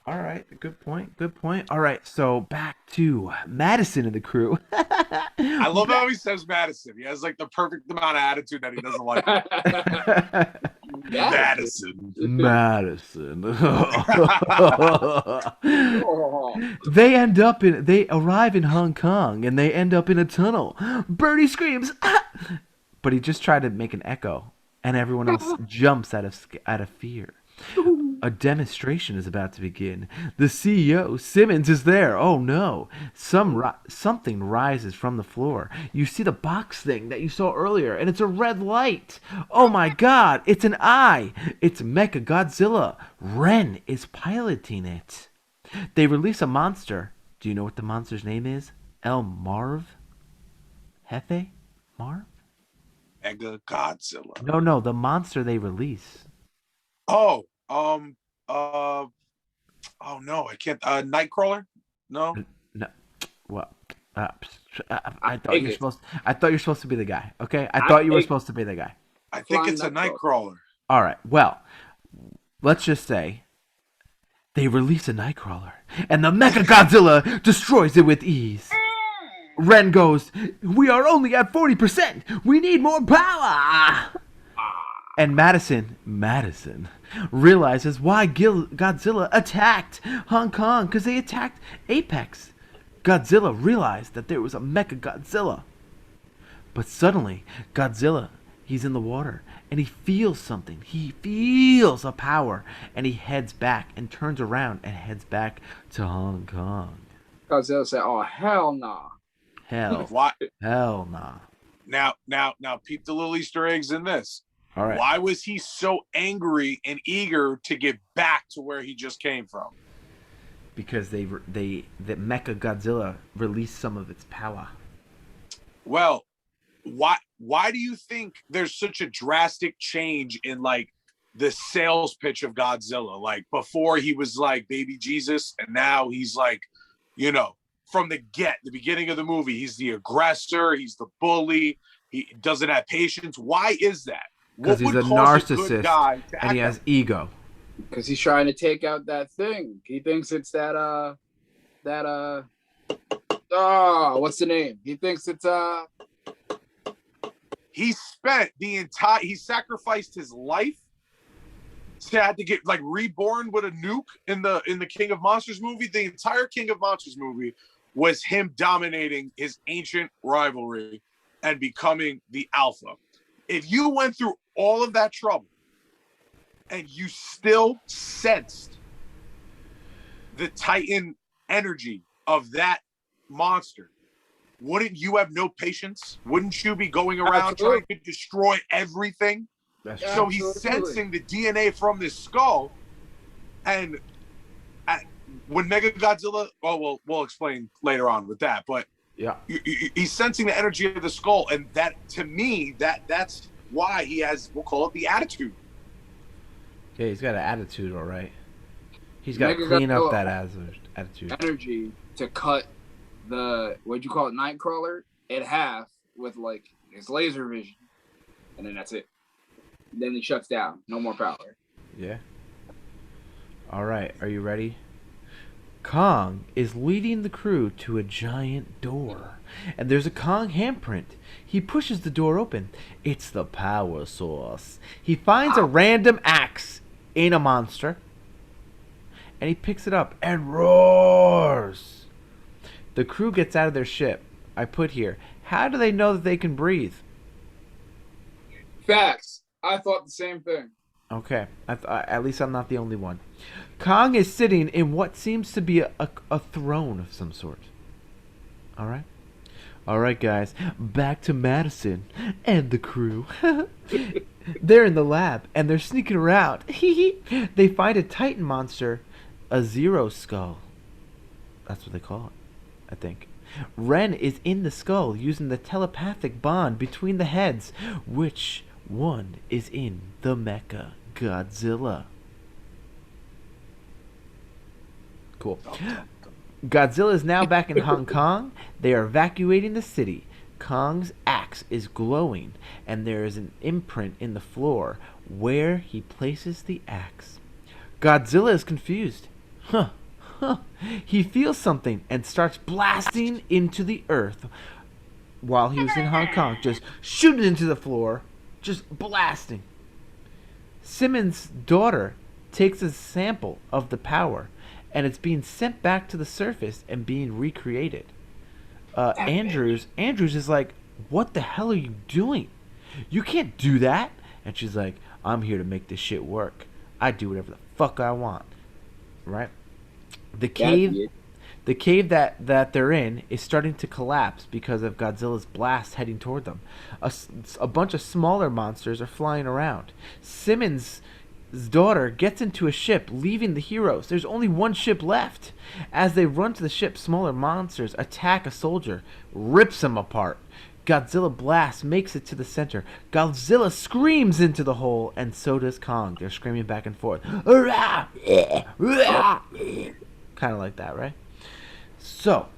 All right. Good point. Good point. All right. So back to Madison and the crew. I love how he says Madison. He has like the perfect amount of attitude that he doesn't like. Madison. Madison. They arrive in Hong Kong and they end up in a tunnel. Bertie screams, ah! But he just tried to make an echo, and everyone else jumps out of fear. A demonstration is about to begin. The CEO, Simmons, is there. Oh no. Something rises from the floor. You see the box thing that you saw earlier, and it's a red light. Oh my god, it's an eye. It's Mecha Godzilla. Ren is piloting it. They release a monster. Do you know what the monster's name is? Marv? ElJefe Marv? Mega Godzilla. No, the monster they release. Oh no, I can't. Nightcrawler? No. No. What? I thought you're supposed to be the guy. Okay, I thought you were supposed to be the guy. I think it's a Nightcrawler. All right. Well, let's just say they release a Nightcrawler, and the Mecha Godzilla destroys it with ease. Ren goes, "We are only at 40%. We need more power." And Madison realizes why Godzilla attacked Hong Kong, because they attacked Apex. Godzilla realized that there was a Mecha Godzilla. But suddenly, Godzilla, he's in the water, and he feels something. He feels a power, and he heads back and turns around and heads back to Hong Kong. Godzilla said, "Oh hell nah." Why? Hell nah. Now, peep the little Easter eggs in this. All right. Why was he so angry and eager to get back to where he just came from? Because the Mecha Godzilla released some of its power. Well, why do you think there's such a drastic change in like the sales pitch of Godzilla? Like before he was like baby Jesus, and now he's like, from the beginning of the movie, he's the aggressor, he's the bully, he doesn't have patience. Why is that? Because he's a narcissist and he has ego. Because he's trying to take out that thing. He thinks it's what's the name? He thinks it's he sacrificed his life to have to get like reborn with a nuke in the King of Monsters movie. The entire King of Monsters movie was him dominating his ancient rivalry and becoming the alpha. If you went through all of that trouble and you still sensed the Titan energy of that monster, wouldn't you have no patience? Wouldn't you be going around trying to destroy everything? So he's sensing the DNA from this skull, and when Mega Godzilla, we'll explain later on with that, but yeah, he's sensing the energy of the skull, and that to me, that's why he has, we'll call it the attitude. Yeah, he's got an attitude, all right. He's got to Mega clean up Godzilla that attitude. energy to cut the what'd you call it, Nightcrawler in half with like his laser vision, and then that's it. Then he shuts down. No more power. Yeah. All right, are you ready? Kong is leading the crew to a giant door, and there's a Kong handprint. He pushes the door open. It's the power source. He finds a random axe in a monster, and he picks it up and roars. The crew gets out of their ship. I put here, how do they know that they can breathe? Facts. I thought the same thing. Okay, at least I'm not the only one. Kong is sitting in what seems to be a throne of some sort. All right? All right, guys. Back to Madison and the crew. They're in the lab, and they're sneaking around. They find a Titan monster, a Zero Skull. That's what they call it, I think. Ren is in the skull using the telepathic bond between the heads. Which one is in the mecha Godzilla? Cool. Godzilla is now back in Hong Kong. They are evacuating the city. Kong's axe is glowing, and there is an imprint in the floor where he places the axe. Godzilla is confused. Huh. He feels something and starts blasting into the earth while he was in Hong Kong, just shooting into the floor, just blasting. Simmons' daughter takes a sample of the power, and it's being sent back to the surface and being recreated. Andrews is like, what the hell are you doing? You can't do that. And she's like, I'm here to make this shit work. I do whatever the fuck I want. Right? The cave that they're in is starting to collapse because of Godzilla's blast heading toward them. A bunch of smaller monsters are flying around. Simmons' daughter gets into a ship, leaving the heroes. There's only one ship left. As they run to the ship, smaller monsters attack a soldier, rips him apart. Godzilla blast makes it to the center. Godzilla screams into the hole, and so does Kong. They're screaming back and forth. Kind of like that, right? So,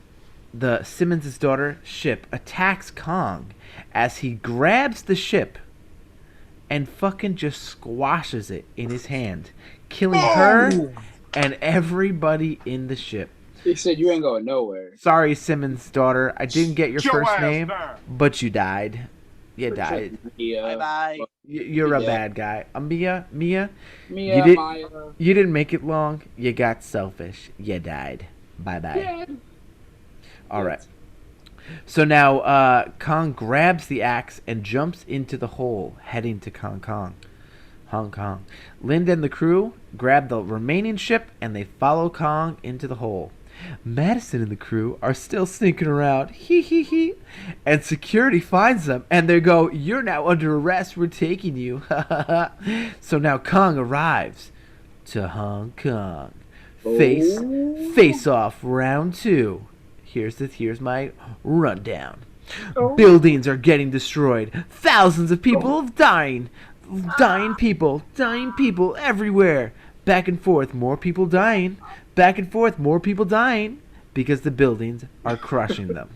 the Simmons' daughter ship attacks Kong as he grabs the ship and fucking just squashes it in his hand, killing her and everybody in the ship. He said you ain't going nowhere. Sorry, Simmons' daughter. I didn't get your first name, down. but you died. You died. Bye-bye. You're a bad guy. Mia, Mia, you didn't make it long. You got selfish. You died. Bye-bye. Yeah. All right. So now Kong grabs the axe and jumps into the hole, heading to Hong Kong. Linda and the crew grab the remaining ship, and they follow Kong into the hole. Madison and the crew are still sneaking around, and security finds them, and they go, "You're now under arrest. We're taking you." So now Kong arrives to Hong Kong. Face off round 2. Here's my rundown. Buildings are getting destroyed. Thousands of people dying. Dying people everywhere. Back and forth, more people dying. Back and forth, more people dying. Because the buildings are crushing them.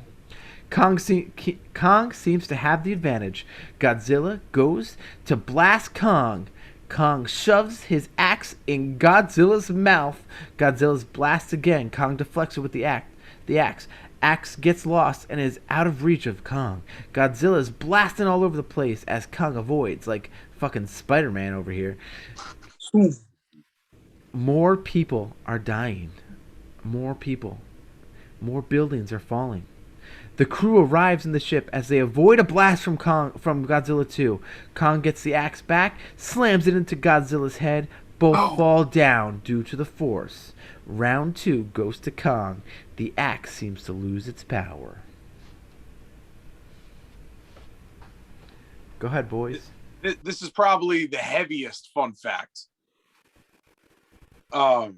Kong seems to have the advantage. Godzilla goes to blast Kong. Kong shoves his axe in Godzilla's mouth. Godzilla's blasts again. Kong deflects it with the axe. Axe gets lost and is out of reach of Kong. Godzilla's blasting all over the place as Kong avoids, like fucking Spider-Man over here. More people are dying. More people. More buildings are falling. The crew arrives in the ship as they avoid a blast from Godzilla 2. Kong gets the axe back, slams it into Godzilla's head. Both fall down due to the force. Round 2 goes to Kong. The axe seems to lose its power. Go ahead, boys. This is probably the heaviest fun fact. You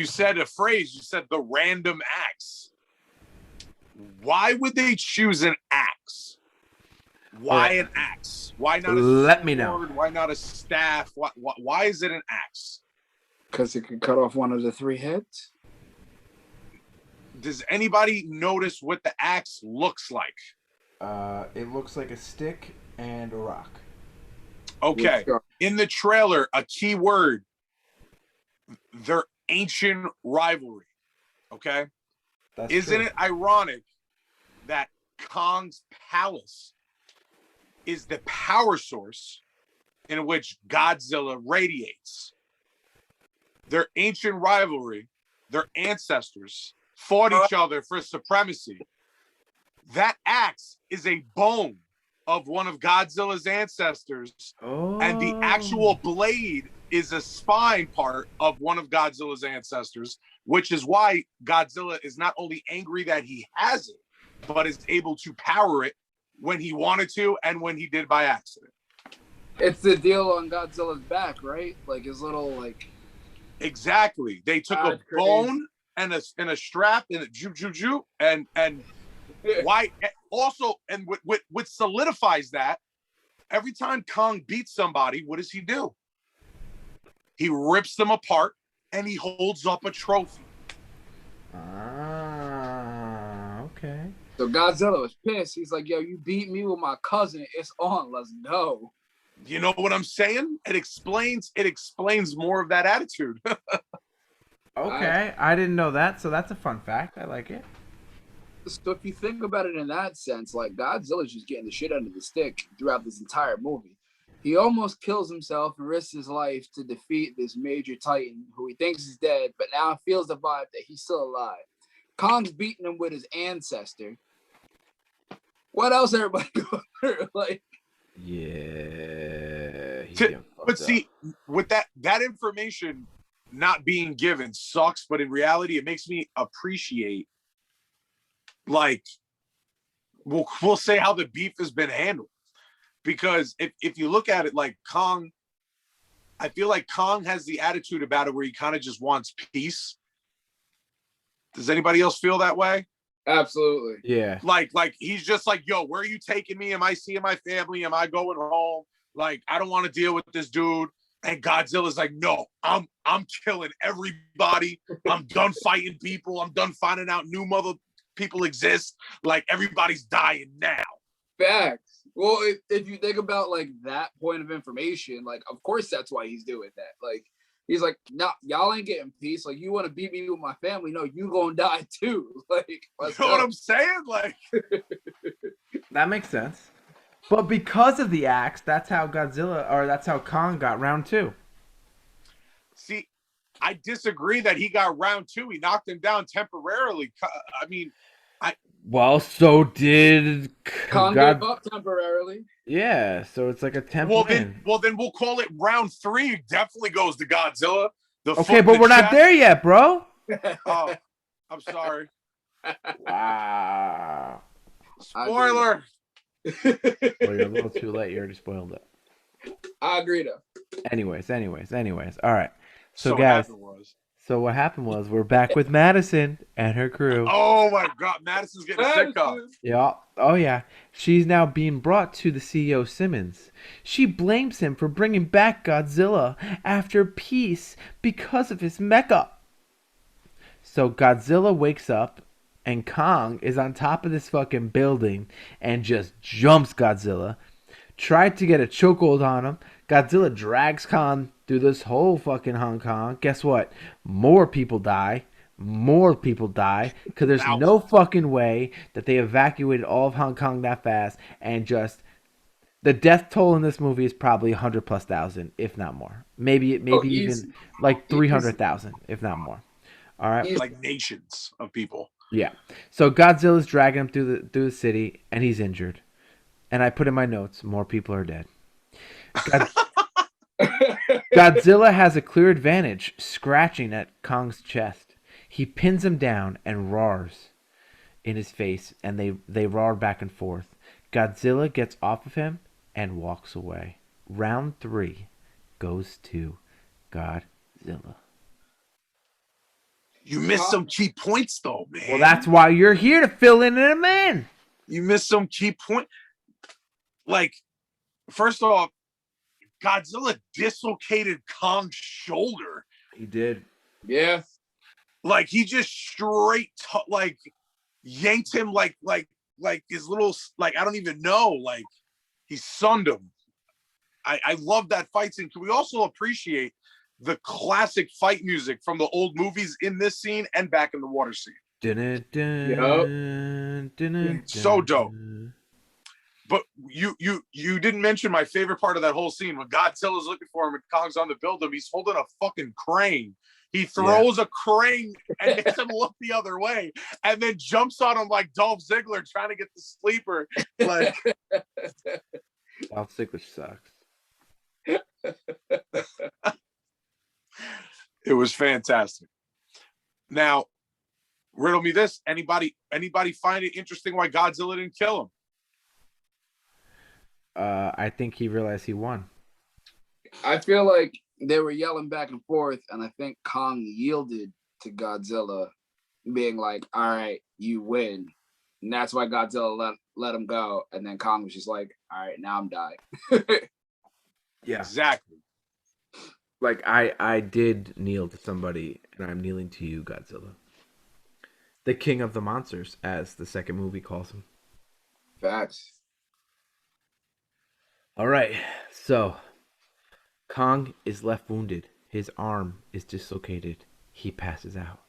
said a phrase. You said the random axe. Why would they choose an axe? Why an axe? Why not a Let sword? me know. Why not a staff? Why is it an axe? Because it can cut off one of the 3 heads. Does anybody notice what the axe looks like? It looks like a stick and a rock. Okay. In the trailer, a key word, their ancient rivalry. Okay. Isn't it ironic that Kong's palace is the power source in which Godzilla radiates? Their ancient rivalry, their ancestors fought each other for supremacy. That axe is a bone of one of Godzilla's ancestors, and the actual blade is a spine part of one of Godzilla's ancestors, which is why Godzilla is not only angry that he has it, but is able to power it when he wanted to and when he did by accident. It's the deal on Godzilla's back, right? Like his little like. Exactly. They took a bone and a strap and a ju and why also, and what solidifies that, every time Kong beats somebody, what does he do? He rips them apart and he holds up a trophy. Okay. So Godzilla was pissed. He's like, yo, you beat me with my cousin. It's on. Let's go. You know what I'm saying? It explains more of that attitude. Okay. I didn't know that, so that's a fun fact. I like it. So if you think about it in that sense, like Godzilla's just getting the shit under the stick throughout this entire movie. He almost kills himself and risks his life to defeat this major titan who he thinks is dead, but now feels the vibe that he's still alive. Kong's beating him with his ancestor. What else everybody go through? Like, yeah. But see, with that information not being given sucks, but in reality, it makes me appreciate, like, we'll say how the beef has been handled. Because if you look at it, like Kong, I feel like Kong has the attitude about it where he kind of just wants peace. Does anybody else feel that way? Absolutely. Yeah. Like he's just like, yo, where are you taking me? Am I seeing my family? Am I going home? Like, I don't want to deal with this dude. And Godzilla's like, no, I'm killing everybody. I'm done fighting people. I'm done finding out new mother people exist. Like, everybody's dying now. Facts. Well, if you think about like that point of information, like of course that's why he's doing that. Like he's like, nah, y'all ain't getting peace. Like you want to beat me with my family? No, you gonna die too. Like, you know what I'm saying? Like, that makes sense. But because of the axe, that's how Kong got round 2. See, I disagree that he got round 2. He knocked him down temporarily. I mean, well, so did Kong gave up temporarily. Yeah, so it's like a temp win. Then we'll call it round 3. Definitely goes to Godzilla. Okay, but we're not there yet, bro. Oh, I'm sorry. Wow. Spoiler. Well, you're a little too late. You already spoiled it. I agree, though. Anyways. All right. So guys, what happened was we're back with Madison and her crew. Oh my God, Madison's getting sick up. Yeah. Oh yeah. She's now being brought to the CEO Simmons. She blames him for bringing back Godzilla after peace because of his mecha. So Godzilla wakes up and Kong is on top of this fucking building and just jumps Godzilla. Tried to get a chokehold on him. Godzilla drags Kong through this whole fucking Hong Kong. Guess what? More people die. Because there's no fucking way that they evacuated all of Hong Kong that fast. And just the death toll in this movie is probably 100,000+, if not more. Maybe even like 300,000, if not more. All right, like nations of people. Yeah. So Godzilla's dragging him through the city, and he's injured. And I put in my notes, more people are dead. Godzilla has a clear advantage, scratching at Kong's chest. He pins him down and roars in his face, and they roar back and forth. Godzilla gets off of him and walks away. Round 3 goes to Godzilla. You missed some key points, though, man. Well, that's why you're here, to fill in them in. You missed some key points. Like, First off, Godzilla dislocated Kong's shoulder. He did. Yeah. Like he just straight like yanked him like his little like I don't even know, like he sunned him. I love that fight scene. Can we also appreciate the classic fight music from the old movies in this scene and back in the water scene? Dun, dun, Yep. dun, dun, So dope. dun. But you didn't mention my favorite part of that whole scene when Godzilla's looking for him and Kong's on the building. He's holding a fucking crane. He throws a crane and makes him look the other way, and then jumps on him like Dolph Ziggler trying to get the sleeper. Like Dolph Ziggler sucks. It was fantastic. Now, riddle me this: anybody find it interesting why Godzilla didn't kill him? I think he realized he won. I feel like they were yelling back and forth, and I think Kong yielded to Godzilla, being like, "All right, you win," and that's why Godzilla let him go. And then Kong was just like, "All right, now I'm dying." Yeah. Exactly. Like I did kneel to somebody, and I'm kneeling to you, Godzilla. The king of the monsters, as the second movie calls him. Facts. All right, so Kong is left wounded. His arm is dislocated. He passes out.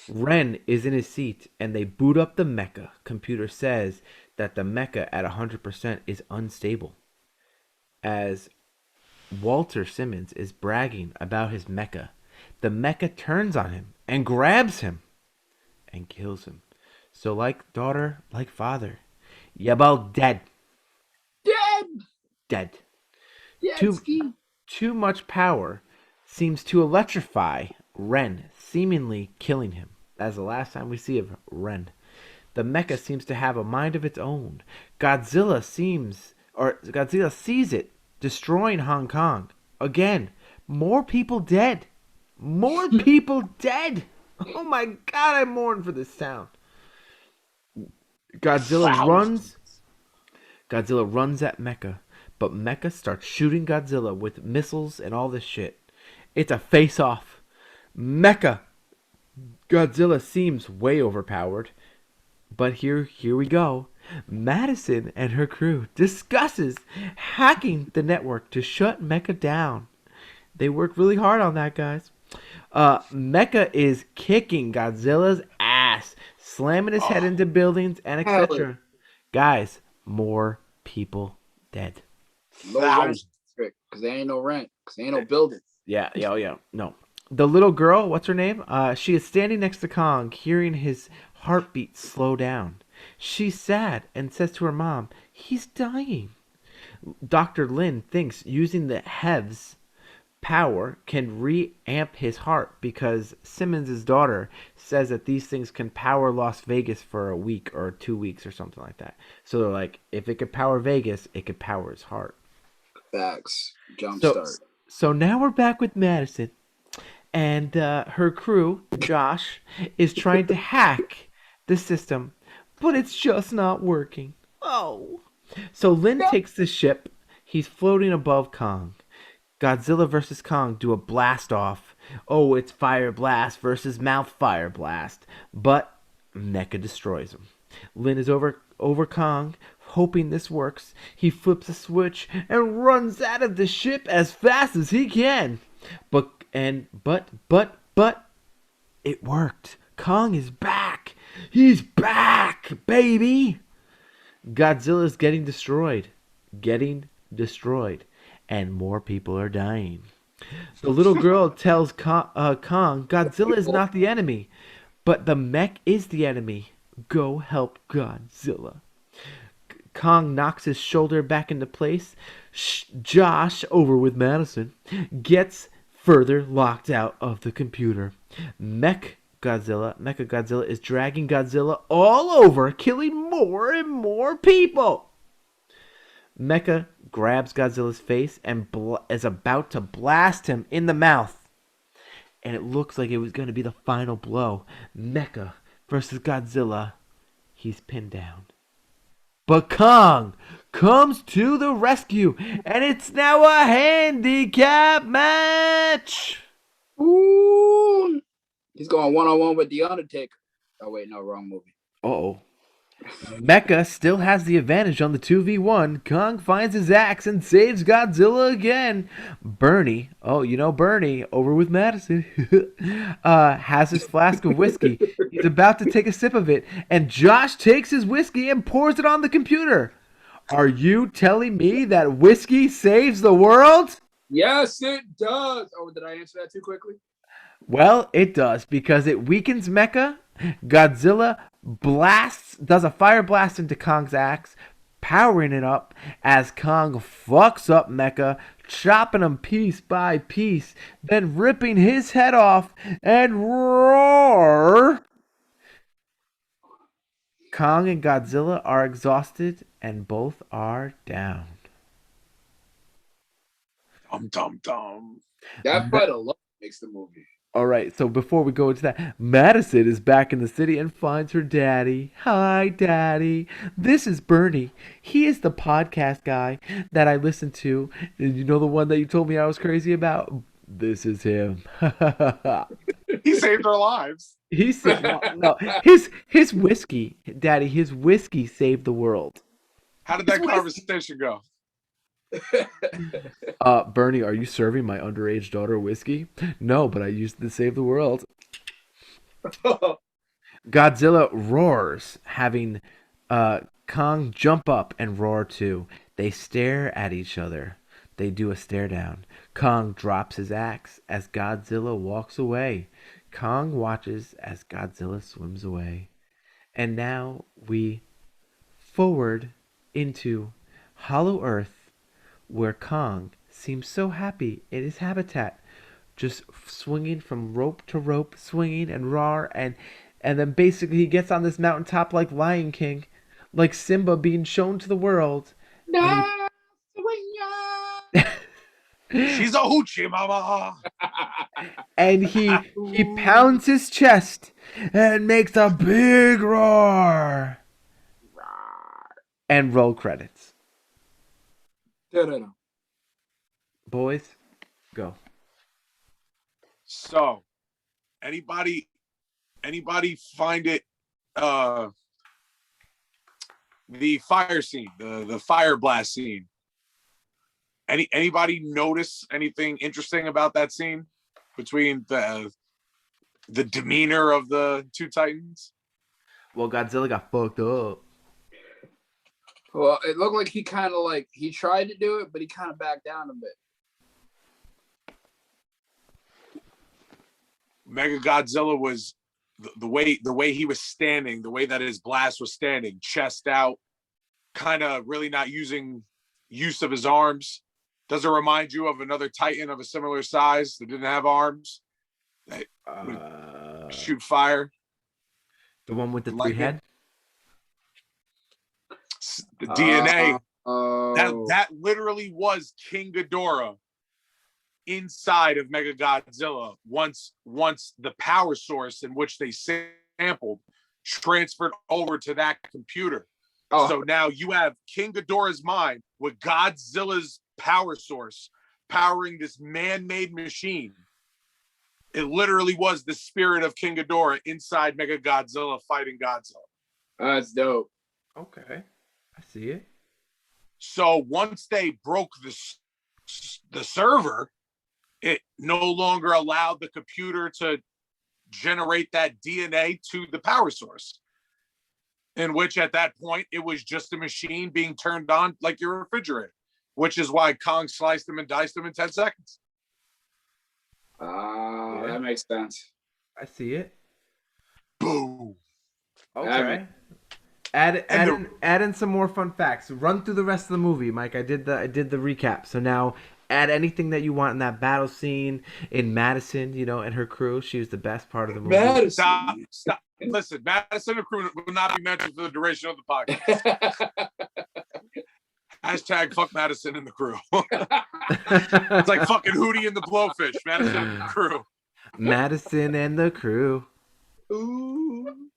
Ren is in his seat, and they boot up the mecha. Computer says that the mecha at 100% is unstable. As Walter Simmons is bragging about his mecha, the mecha turns on him and grabs him and kills him. So like daughter, like father, you're both dead. Dead. Too much power seems to electrify Ren, seemingly killing him. That's the last time we see of Ren. The mecha seems to have a mind of its own. Godzilla sees it, destroying Hong Kong. Again, more people dead. More people dead. Oh my god, I mourn for this sound. Godzilla runs at Mecha, but Mecha starts shooting Godzilla with missiles and all this shit. It's a face-off. Mecha Godzilla seems way overpowered. But here we go. Madison and her crew discusses hacking the network to shut Mecha down. They worked really hard on that, guys. Mecha is kicking Godzilla's ass, slamming his head into buildings and etc. Guys, more people dead. Low rent because there ain't no rent, because there ain't no building. Yeah. No. The little girl, what's her name? She is standing next to Kong, hearing his heartbeat slow down. She's sad and says to her mom, "He's dying." Dr. Lin thinks using the Hev's power can re-amp his heart because Simmons' daughter says that these things can power Las Vegas for a week or 2 weeks or something like that. So they're like, if it could power Vegas, it could power his heart. Facts. Jumpstart. So now we're back with Madison. And her crew, Josh, is trying to hack the system, but it's just not working. Oh. So Lin takes the ship. He's floating above Kong. Godzilla versus Kong do a blast off. Oh, it's fire blast versus mouth fire blast. But Mecha destroys him. Lin is over Kong, hoping this works. He flips a switch and runs out of the ship as fast as he can. But it worked. Kong is back. He's back, baby. Godzilla's getting destroyed. And more people are dying. The little girl tells Kong, Godzilla is not the enemy, but the mech is the enemy. Go help Godzilla. Kong knocks his shoulder back into place. Josh, over with Madison, gets further locked out of the computer. Mecha Godzilla is dragging Godzilla all over, killing more and more people. Mecha grabs Godzilla's face and is about to blast him in the mouth. And it looks like it was going to be the final blow. Mecha versus Godzilla. He's pinned down. But Kong comes to the rescue, and it's now a handicap match. Ooh. He's going 1-on-1 with the Undertaker. Oh wait, no, wrong movie. Uh-oh. Mecha still has the advantage on the 2v1. Kong finds his axe and saves Godzilla again. Bernie, oh, you know Bernie, over with Madison, has his flask of whiskey. He's about to take a sip of it, and Josh takes his whiskey and pours it on the computer. Are you telling me that whiskey saves the world? Yes, it does. Oh, did I answer that too quickly? Well, it does, because it weakens Mecha. Godzilla does a fire blast into Kong's axe, powering it up as Kong fucks up Mecha, chopping him piece by piece, then ripping his head off and roar. Kong and Godzilla are exhausted and both are down. Dum. That fight alone makes the movie. All right, so before we go into that, Madison is back in the city and finds her daddy. Hi, Daddy. This is Bernie. He is the podcast guy that I listen to. And you know the one that you told me I was crazy about? This is him. He saved our lives. He said, no, his whiskey, Daddy, his whiskey saved the world. How did that conversation go? Bernie, are you serving my underage daughter whiskey? No, but I used it to save the world. Godzilla roars, having Kong jump up and roar too. They stare at each other. They do a stare down. Kong drops his axe as Godzilla walks away. Kong watches as Godzilla swims away. And now we forward into Hollow Earth, where Kong seems so happy in his habitat, just swinging from rope to rope, swinging and roar, and then basically he gets on this mountaintop like Lion King, like Simba being shown to the world. She's a hoochie mama. And he pounds his chest and makes a big roar. And roll credits. Boys, go. So, anybody find it the fire scene, the fire blast scene? Anybody notice anything interesting about that scene between the demeanor of the two titans? Well, Godzilla got fucked up. Well, it looked like he kind of he tried to do it, but he kind of backed down a bit. Mega Godzilla was the way he was standing, the way that his blast was standing, chest out, kind of really not using use of his arms. Does it remind you of another Titan of a similar size that didn't have arms that would shoot fire? The one with the three head? The DNA. That literally was King Ghidorah inside of Mega Godzilla once the power source in which they sampled transferred over to that computer. So now you have King Ghidorah's mind with Godzilla's power source powering this man-made machine. It literally was the spirit of King Ghidorah inside Mega Godzilla fighting Godzilla. That's dope. Okay, I see it. So once they broke the server, it no longer allowed the computer to generate that DNA to the power source, in which at that point it was just a machine being turned on like your refrigerator, which is why Kong sliced them and diced them in 10 seconds. That makes sense. I see it. Boom. Okay. Add in some more fun facts. Run through the rest of the movie, Mike. I did the recap. So now add anything that you want in that battle scene in Madison, and her crew. She was the best part of the movie. Madison. Stop. Listen, Madison and crew will not be mentioned for the duration of the podcast. Hashtag fuck Madison and the crew. It's like fucking Hootie and the Blowfish. Madison and the crew. Madison and the crew. Ooh.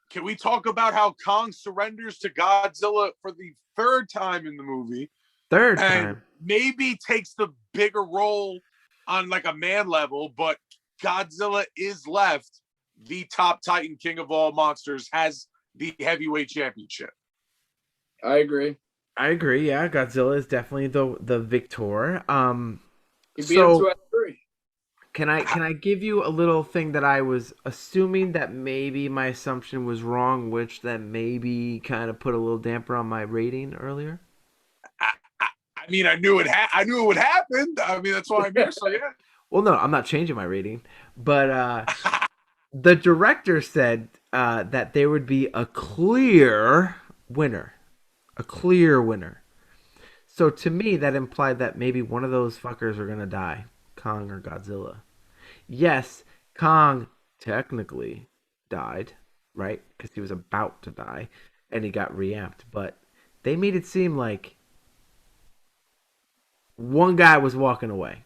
Can we talk about how Kong surrenders to Godzilla for the third time in the movie? Third And time. maybe takes the bigger role on like a man level, but Godzilla is left the top Titan king of all monsters, has the heavyweight championship. I agree. Yeah, Godzilla is definitely the victor. He beat him So to three. can I give you a little thing that I was assuming that maybe my assumption was wrong, which that maybe kind of put a little damper on my rating earlier? I mean, I knew it would happen. I mean, that's why I'm here. So yeah. Well, no, I'm not changing my rating, but the director said that there would be a clear winner. A clear winner. So to me, that implied that maybe one of those fuckers are going to die. Kong or Godzilla. Yes, Kong technically died, right? Because he was about to die and he got reamped. But they made it seem like one guy was walking away.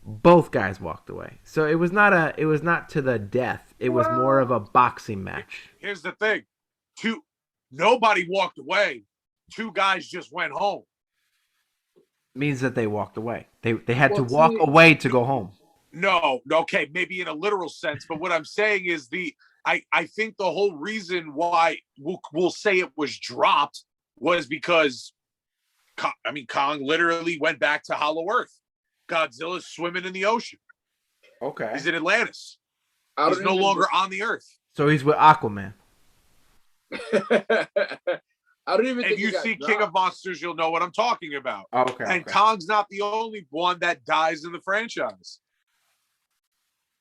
Both guys walked away. So it was not to the death. It was more of a boxing match. Here's the thing. Nobody walked away. Two guys just went home. Means that they walked away. They had to Well, walk see- away to go home. No, okay, maybe in a literal sense, but what I'm saying is I think the whole reason why we'll say it was dropped was because Kong literally went back to Hollow Earth. Godzilla's swimming in the ocean. Okay. He's in Atlantis. I He's don't no even- longer on the Earth. So he's with Aquaman. I don't even If think you he got see dropped. King of Monsters, you'll know what I'm talking about. Oh, okay. And Kong's not the only one that dies in the franchise.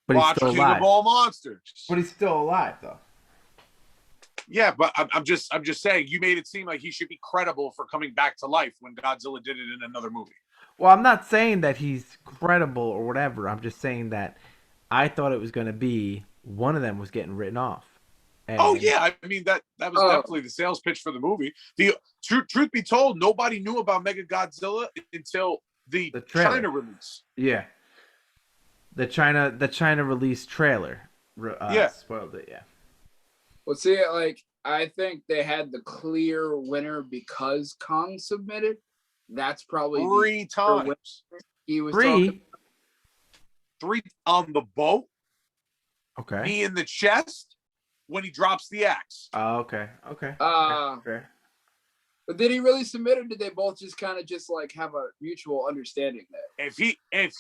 But he's Watch still King alive. of all monsters. But he's still alive though. Yeah, but I'm just saying you made it seem like he should be credible for coming back to life when Godzilla did it in another movie. Well, I'm not saying that he's credible or whatever. I'm just saying that I thought it was going to be one of them was getting written off. And Oh yeah, I mean that was definitely the sales pitch for the movie. The truth be told, nobody knew about Mega Godzilla until the trailer. China release. Yeah. The China release trailer. Yeah. Spoiled it. Yeah. Well, see, like I think they had the clear winner because Kong submitted. That's probably the 3 times. he was Three. talking. 3 on the boat, Okay. knee in the chest when he drops the axe. Oh, okay. Okay. Fair. But did he really submit, or did they both just kind of just like have a mutual understanding there? If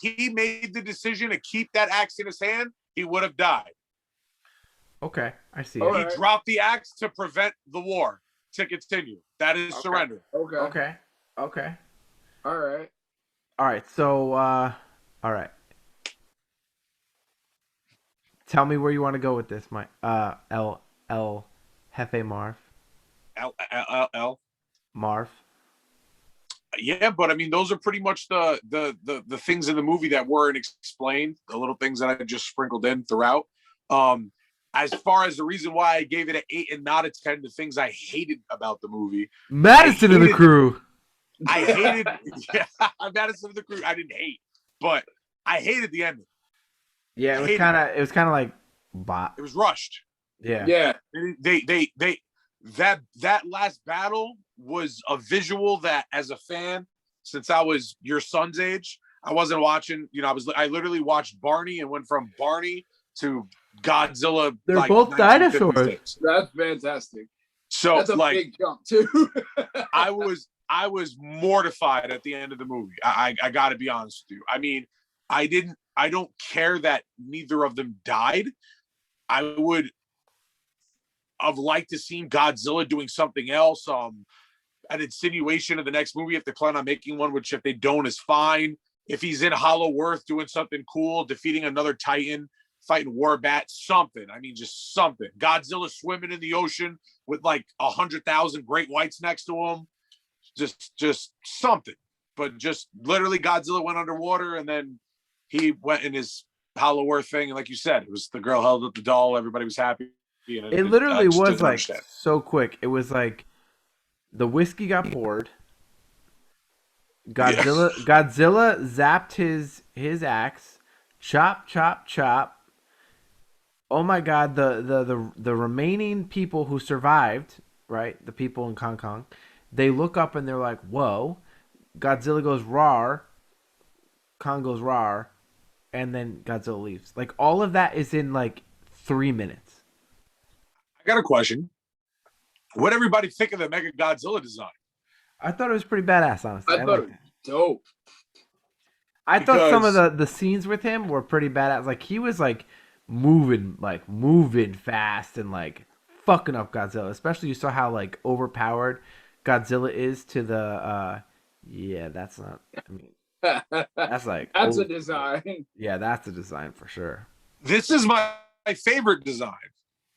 he made the decision to keep that axe in his hand, he would have died. Okay. I see. All it. right. He dropped the axe to prevent the war to continue. That is Okay. surrender. Okay. Okay. Okay. All right. All right. So, all right. Tell me where you want to go with this, Mike. ElJefe Marv. L. Marv. Yeah, but I mean, those are pretty much the things in the movie that weren't explained. The little things that I just sprinkled in throughout. As far as the reason why I gave it an 8 and not a 10, the things I hated about the movie. Madison and the crew. I hated Madison and the crew. I didn't hate, but I hated the ending. Yeah, it was kind of like bot. It was rushed. Yeah. Yeah. That last battle was a visual that, as a fan, since I was your son's age, I wasn't watching. I literally watched Barney and went from Barney to Godzilla. They're like, both 1956. dinosaurs. That's fantastic. So That's a like, big jump too. I was mortified at the end of the movie. I got to be honest with you. I mean, I don't care that neither of them died. I would have liked to see Godzilla doing something else. An insinuation of the next movie, if they plan on making one, which if they don't is fine. If he's in Hollow Earth doing something cool, defeating another Titan, fighting Warbat, something. I mean, just something. Godzilla swimming in the ocean with like 100,000 great whites next to him. Just something. But just literally Godzilla went underwater and then he went in his Hollow Earth thing. And like you said, it was the girl held up the doll. Everybody was happy. It literally was didn't like understand. so quick. It was like the whiskey got poured. Godzilla zapped his axe. Chop, chop, chop. Oh my God, the remaining people who survived, right? The people in Hong Kong, they look up and they're like, "Whoa!" Godzilla goes roar, Kong goes roar, and then Godzilla leaves. Like all of that is in like 3 minutes. I got a question. What everybody think of the Mega Godzilla design? I thought it was pretty badass, honestly. I I thought it liked was it. dope. I thought some of Because the scenes with him were pretty badass. Like he was like moving fast and like fucking up Godzilla. Especially you saw how like overpowered Godzilla is to the yeah, that's not I mean that's like That's a over. design. Yeah, that's a design for sure. this is my favorite design.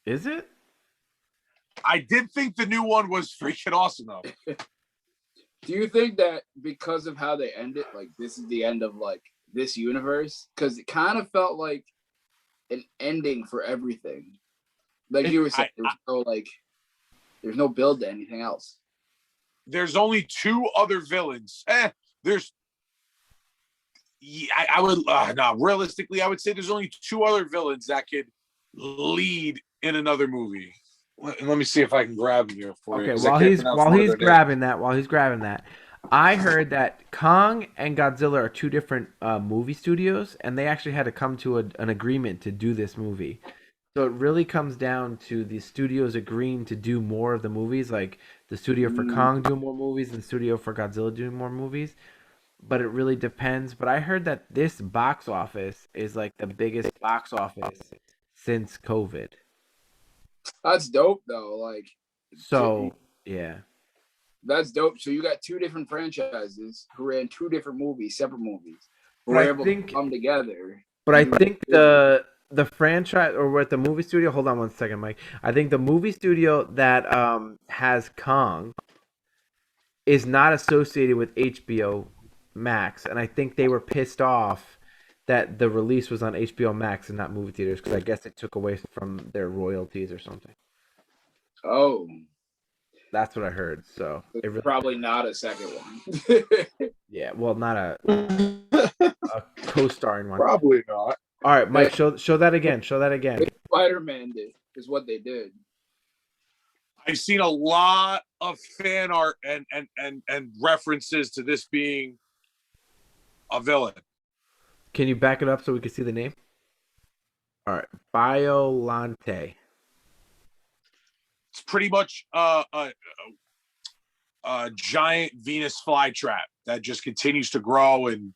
Is it? I did think the new one was freaking awesome though. Do you think that because of how they end it, like this is the end of like this universe? Because it kind of felt like an ending for everything. Like you were saying, there's no build to anything else. There's only two other villains. There's yeah, I would no, realistically, I would say there's only two other villains that could lead in another movie. Let me see if I can grab them here for you. Okay, 'Cause I can't pronounce one of their while he's grabbing that, I heard that Kong and Godzilla are two different movie studios, and they actually had to come to an agreement to do this movie. So it really comes down to the studios agreeing to do more of the movies, like the studio for Mm, Kong doing more movies and the studio for Godzilla doing more movies. But it really depends. But I heard that this box office is like the biggest box office since COVID. that's dope though. Like, So yeah. that's dope. So you got two different franchises who ran two different movies, separate movies, who But were I able to think come together. But I think the franchise or what the movie studio. Hold on one second, Mike. I think the movie studio that has Kong is not associated with HBO Max, and I think they were pissed off that the release was on HBO Max and not movie theaters because I guess it took away from their royalties or something. Oh, That's what I heard. So it really, probably not a second one. yeah. Well, not a co-starring one. Probably not. All right, Mike. Show that again. Show that again. Spider-Man did is what they did. I've seen a lot of fan art and references to this being a villain. Can you back it up so we can see the name? All right, Biolante. It's pretty much a giant Venus flytrap that just continues to grow and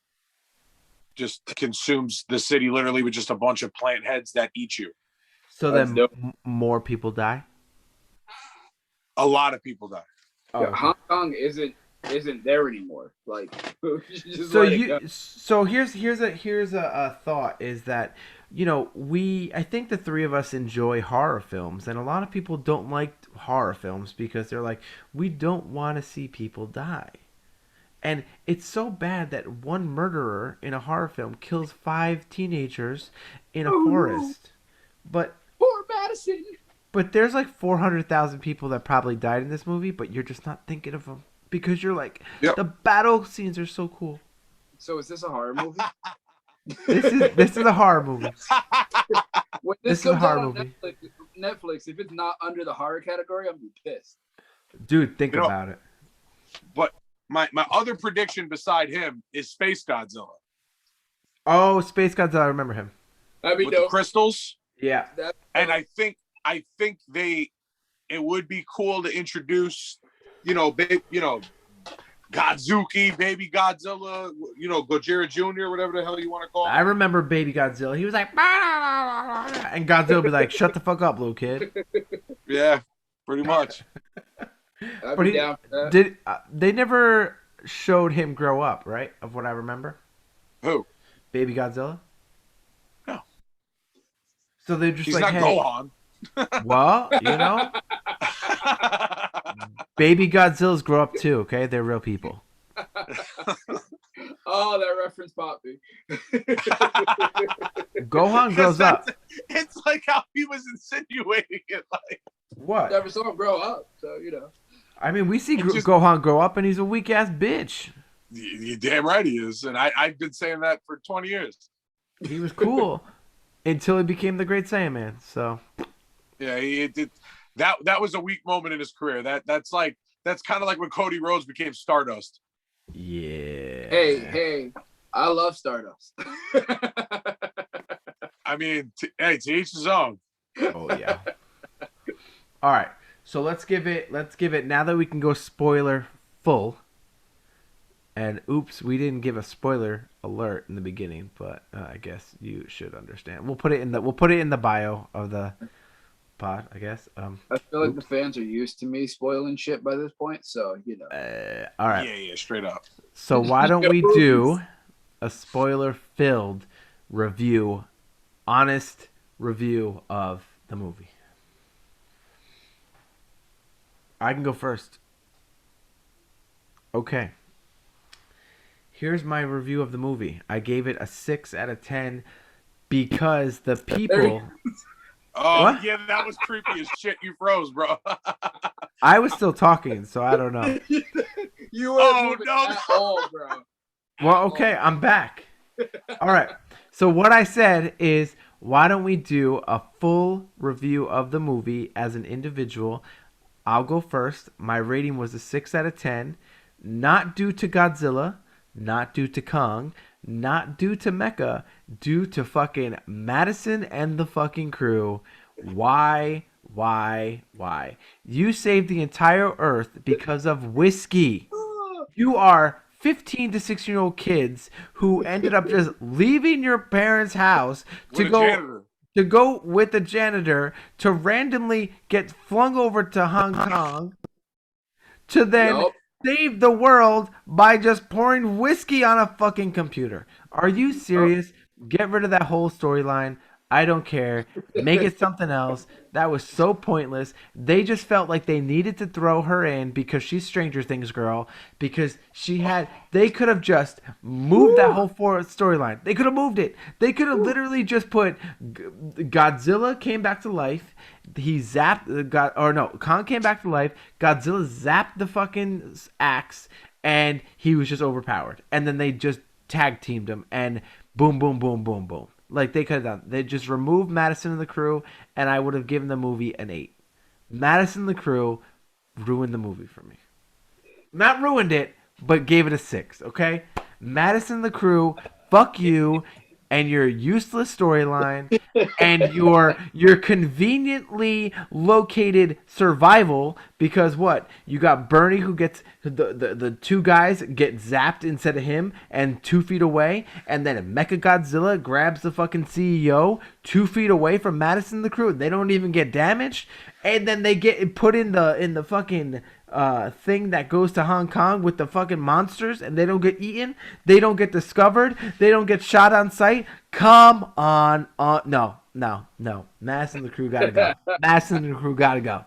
just consumes the city literally with just a bunch of plant heads that eat you. So That's then dope. more people die. A lot of people die. Oh, Yeah, okay. Hong Kong isn't there anymore. Like, just So let it go. here's a thought is that I think the three of us enjoy horror films, and a lot of people don't like horror films because they're like, we don't want to see people die. And it's so bad that one murderer in a horror film kills 5 teenagers in a Oh, no. forest. But Poor Madison. there's like 400,000 people that probably died in this movie, but you're just not thinking of them because you're like, Yep. the battle scenes are so cool. So is this a horror movie? This is a horror movie. When This this is a comes out horror on movie. Netflix, if it's not under the horror category, I'm gonna be pissed. Dude, think You know- about it. But my other prediction beside him is Space Godzilla Oh, Space Godzilla, I remember him. That'd be with the dope. crystals. Yeah. And I think it would be cool to introduce, Godzuki, Baby Godzilla, Gojira Jr., whatever the hell you want to call I him. remember Baby Godzilla. He was like, and Godzilla would be like, shut the fuck up, little kid. Yeah, pretty much. I'd But be he down for that. they never showed him grow up, right? Of what I remember. Who? Baby Godzilla? No. So they're just He's like, not hey, Gohan. well, baby Godzillas grow up too, okay? They're real people. Oh, that reference popped me. Gohan grows up. It's like how he was insinuating it. Like, What? Never saw him grow up, so I mean, we see It's just- Gohan grow up and he's a weak ass bitch. you're damn right he is. And I've been saying that for 20 years. He was cool. until he became the Great Saiyaman. So Yeah, he did. That was a weak moment in his career. That's kind of like when Cody Rhodes became Stardust. yeah. Hey, I love Stardust. I mean, hey, to each his own. Oh yeah. All right. So let's give it now that we can go spoiler full. And oops, we didn't give a spoiler alert in the beginning, but I guess you should understand. We'll put it in the bio of the pod, I guess. I feel like the fans are used to me spoiling shit by this point, so you know. All right. Yeah, straight up. So why don't we do a spoiler-filled review, honest review of the movie? I can go first. Okay. Here's my review of the movie. I gave it a 6 out of 10 because the people. Oh, What? yeah, that was creepy as shit. You froze, bro. I was still talking, so I don't know. You weren't moving at all, bro. Well, okay, I'm back. All right. So what I said is, why don't we do a full review of the movie as an individual? I'll go first. My rating was a 6 out of 10, not due to Godzilla, not due to Kong, not due to Mecha, due to fucking Madison and the fucking crew. Why? You saved the entire Earth because of whiskey. You are 15 to 16-year-old kids who ended up just leaving your parents' house to go with the janitor to randomly get flung over to Hong Kong to then save the world by just pouring whiskey on a fucking computer. Are you serious? Get rid of that whole storyline. I don't care. Make it something else. That was so pointless. They just felt like they needed to throw her in because she's Stranger Things girl. Because they could have just moved that whole storyline. They could have moved it. They could have literally just put Godzilla came back to life. He zapped Kong came back to life. Godzilla zapped the fucking axe, and he was just overpowered. And then they just tag teamed him, and boom, boom, boom, boom, boom. Like they could have done. They just removed Madison and the crew, and I would have given the movie an 8. Madison and the crew ruined the movie for me. Not ruined it, but gave it a 6. Okay, Madison and the crew, fuck you and your useless storyline and your conveniently located survival, because what? You got Bernie who gets the two guys get zapped instead of him and 2 feet away, and then Mechagodzilla grabs the fucking CEO 2 feet away from Madison and the crew. They don't even get damaged, and then they get put in the fucking thing that goes to Hong Kong with the fucking monsters, and they don't get eaten, they don't get discovered, they don't get shot on sight. Come on, no. Madison and the crew gotta go. Madison and the crew gotta go.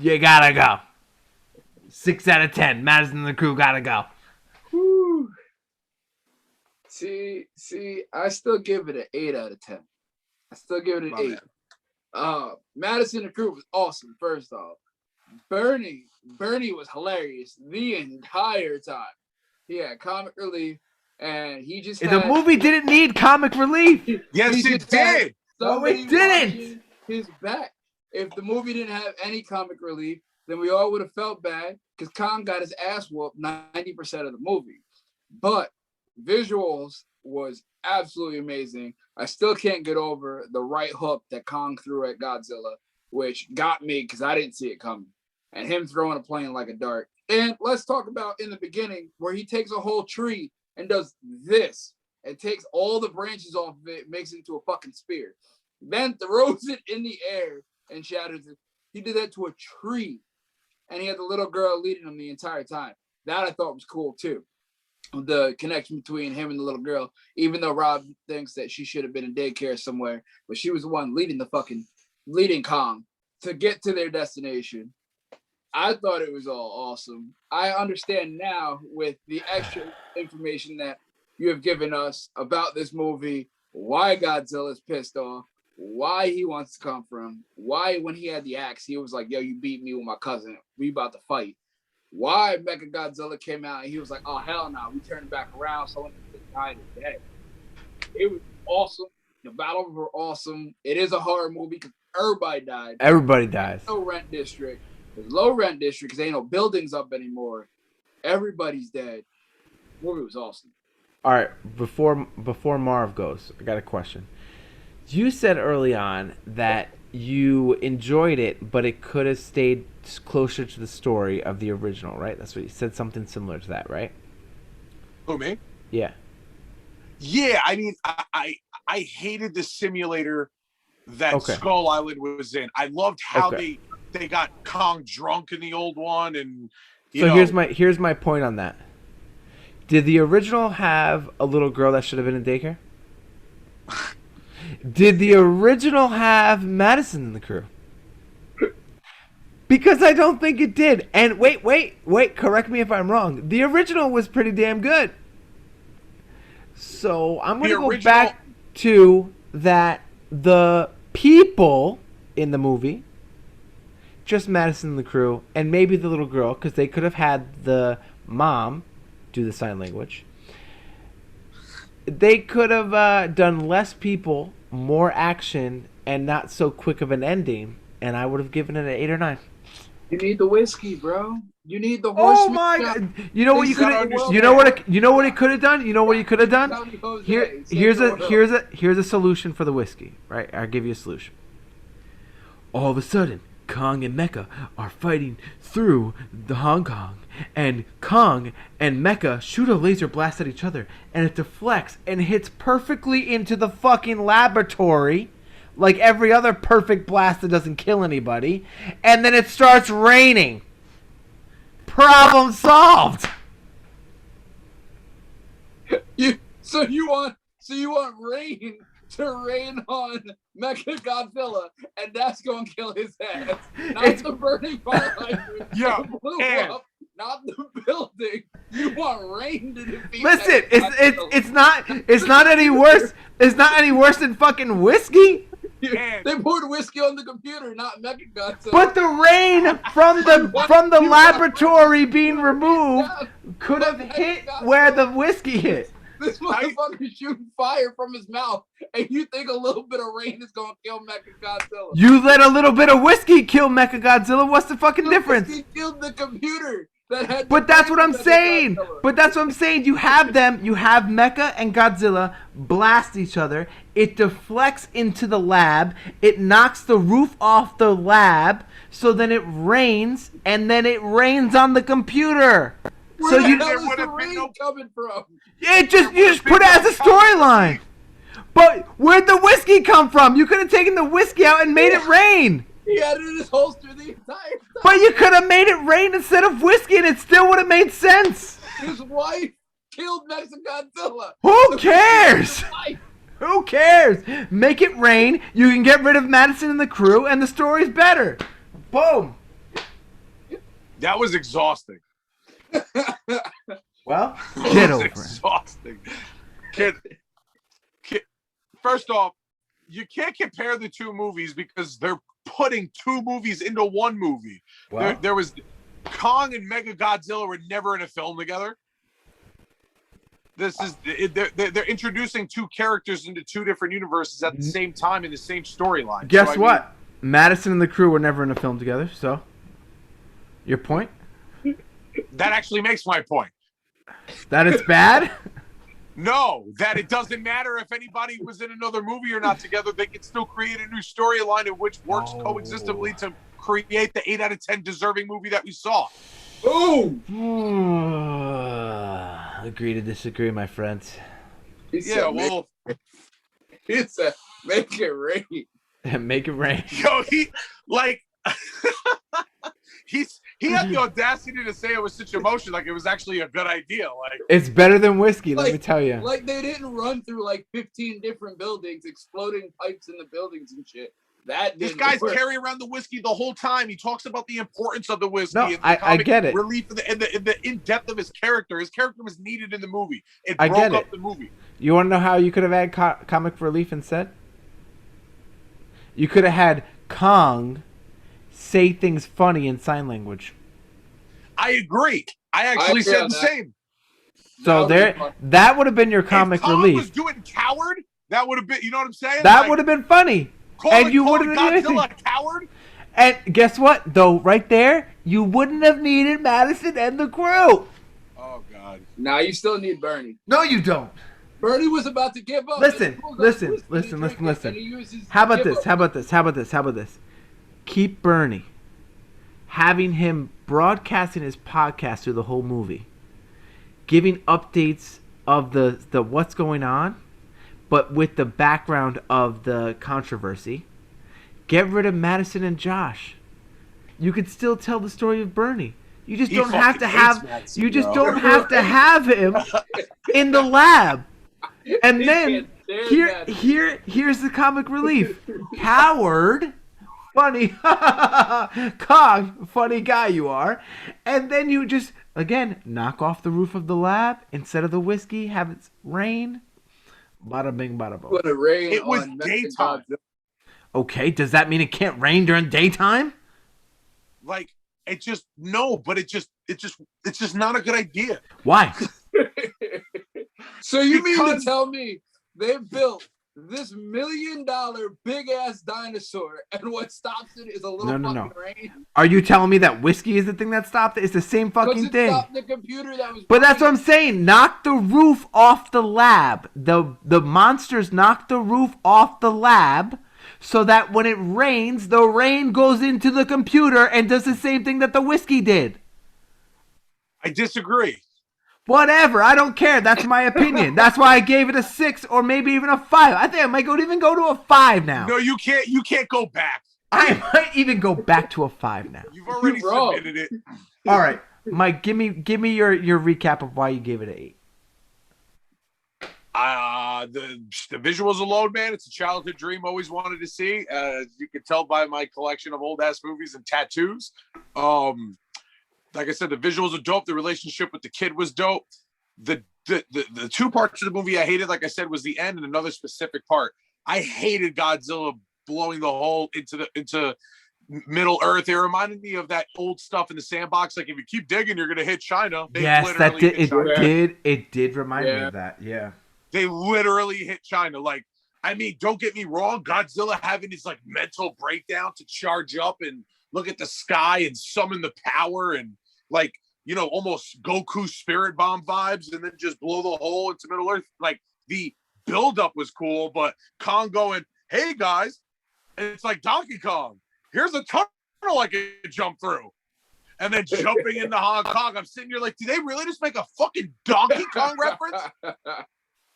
You gotta go. 6 out of 10. Madison and the crew gotta go. Whew. See, I still give it an 8 out of 10. I still give it an 8. Madison and the crew was awesome. First off, Bernie was hilarious the entire time. He had comic relief, and he just the movie didn't need comic relief. Yes, it did. No, it didn't. His back. If the movie didn't have any comic relief, then we all would have felt bad because Kong got his ass whooped 90% of the movie. But visuals was absolutely amazing. I still can't get over the right hook that Kong threw at Godzilla, which got me because I didn't see it coming. And him throwing a plane like a dart. And let's talk about in the beginning where he takes a whole tree and does this and takes all the branches off of it, makes it into a fucking spear, then throws it in the air and shatters it. He did that to a tree, and he had the little girl leading him the entire time. That I thought was cool too. The connection between him and the little girl, even though Rob thinks that she should have been in daycare somewhere, but she was the one leading Kong to get to their destination. I thought it was all awesome. I understand now with the extra information that you have given us about this movie, why Godzilla's pissed off, why he wants to come from, why when he had the axe, he was like, yo, you beat me with my cousin. We about to fight. Why Mechagodzilla came out and he was like, oh, hell no, we turned back around, so I'm dying today. It was awesome. The battles were awesome. It is a horror movie because everybody died. Everybody dies. No rent district. There's low rent district because ain't no buildings up anymore. Everybody's dead. The movie was awesome. All right, before Marv goes, I got a question. You said early on that you enjoyed it, but it could have stayed closer to the story of the original, right? That's what you said, something similar to that, right? Who, me? Yeah. Yeah, I mean, I hated the simulator that Skull Island was in. I loved how they got Kong drunk in the old one, and here's my point on that. Did the original have a little girl that should have been in daycare? Did the original have Madison in the crew? Because I don't think it did. And wait, correct me if I'm wrong. The original was pretty damn good. So I'm going to go back to that the people in the movie, just Madison and the crew, and maybe the little girl, because they could have had the mom do the sign language. They could have done less people, more action, and not so quick of an ending, and I would have given it an 8 or 9. You need the whiskey, bro. You need the horse. Oh my god! You know what you could have? You know what it could have done? You know what you could have done? Here's a solution for the whiskey. Right? I'll give you a solution. All of a sudden, Kong and Mecha are fighting through the Hong Kong, and Kong and Mecha shoot a laser blast at each other, and it deflects and hits perfectly into the fucking laboratory, like every other perfect blast that doesn't kill anybody, and then it starts raining. Problem solved. So you want rain to rain on Mecha Godzilla, and that's gonna kill his ass. Not the burning fire hydrant. Yeah, blew up, not the building. You want rain to defeat. Listen, it's not any worse. It's not any worse than fucking whiskey. They poured whiskey on the computer, not Mecha Godzilla. But the rain from the laboratory being removed could have hit where the whiskey hit. This motherfucker shooting fire from his mouth, and you think a little bit of rain is gonna kill Mecha Godzilla? You let a little bit of whiskey kill Mecha Godzilla. What's the fucking difference? Whiskey killed the computer. But that's what I'm saying. You have them. You have Mecha and Godzilla blast each other. It deflects into the lab. It knocks the roof off the lab. So then it rains, and then it rains on the computer. Where the hell is the rain coming from? You just put it as a storyline. But where'd the whiskey come from? You could have taken the whiskey out and made it rain. He had it in his holster the entire time. But you could have made it rain instead of whiskey, and it still would have made sense. His wife killed Mecha Godzilla. Who cares? Who cares? Make it rain. You can get rid of Madison and the crew, and the story's better. Boom. That was exhausting. Well, get over it. Exhausting. Kid, first off, you can't compare the two movies because they're putting two movies into one movie. Well, there was Kong and Mecha Godzilla were never in a film together. This is they're introducing two characters into two different universes at the same time in the same storyline. Guess what? Madison and the crew were never in a film together. So, your point? That actually makes my point. That it's bad? No, that it doesn't matter if anybody was in another movie or not together. They can still create a new storyline in which works coexistively to create the 8 out of 10 deserving movie that we saw. Boom! Agree to disagree, my friends. He said, make it rain. Make it rain. Yo, he had the audacity to say it was such emotion, like it was actually a good idea. Like, it's better than whiskey, let me tell you. Like they didn't run through like 15 different buildings, exploding pipes in the buildings and shit. This guy's carrying around the whiskey the whole time. He talks about the importance of the whiskey. No, and the I get it. Relief and the in-depth of his character. His character was needed in the movie. It broke up the movie. You want to know how you could have had comic relief instead? You could have had Kong say things funny in sign language. I agree. I actually said the same. So that would have been your comic relief. If Kong was doing coward, That would have been, you know what I'm saying? That Like, would have been funny. And you wouldn't have needed Godzilla anything. a coward. And guess what? Though, right there, you wouldn't have needed Madison and the crew. Oh God. Now you still need Bernie. No, you don't. Bernie was about to give up. Listen. And he uses How about give this? up. How about this? Keep Bernie. Having him broadcasting his podcast through the whole movie. Giving updates of the what's going on, but with the background of the controversy. Get rid of Madison and Josh. You could still tell the story of Bernie. You just don't have to have. Madison, You just bro. don't have to have him in the lab. And then here's the comic relief. Coward, funny, Kong, funny guy you are. And then you just again knock off the roof of the lab instead of the whiskey. Have it rain. Bada bing, bada boom. It was daytime. Okay, does that mean it can't rain during daytime? Like it just but it's just not a good idea. Why? So you mean to tell me they built this $1 million big ass dinosaur, and what stops it is a little fucking rain? Are you telling me that whiskey is the thing that stopped it? It's the same fucking It thing. stopped the computer that was. But that's what I'm saying. Knock the roof off the lab. The monsters knock the roof off the lab so that when it rains, the rain goes into the computer and does the same thing that the whiskey did. I disagree. Whatever, I don't care. That's my opinion. That's why I gave it a 6 or maybe even a 5. I think I might even go to a 5 now. No, you can't. You can't go back. I might even go back to a 5 now. You've already submitted it. All right, Mike, give me your recap of why you gave it an 8. The visuals alone, man, it's a childhood dream. Always wanted to see. You can tell by my collection of old ass movies and tattoos. Like I said, the visuals are dope. The relationship with the kid was dope. The 2 parts of the movie I hated, like I said, was the end and another specific part. I hated Godzilla blowing the hole into Middle Earth. It reminded me of that old stuff in the Sandbox. Like if you keep digging, you're gonna hit China. Yes, that did. It did remind me of that. Yeah. They literally hit China. Like, I mean, don't get me wrong. Godzilla having his like mental breakdown to charge up and look at the sky and summon the power and like, you know, almost Goku spirit bomb vibes and then just blow the hole into Middle Earth. Like the buildup was cool, but Kong going, hey guys, and it's like Donkey Kong. Here's a tunnel I can jump through. And then jumping into Hong Kong. I'm sitting here like, did they really just make a fucking Donkey Kong reference?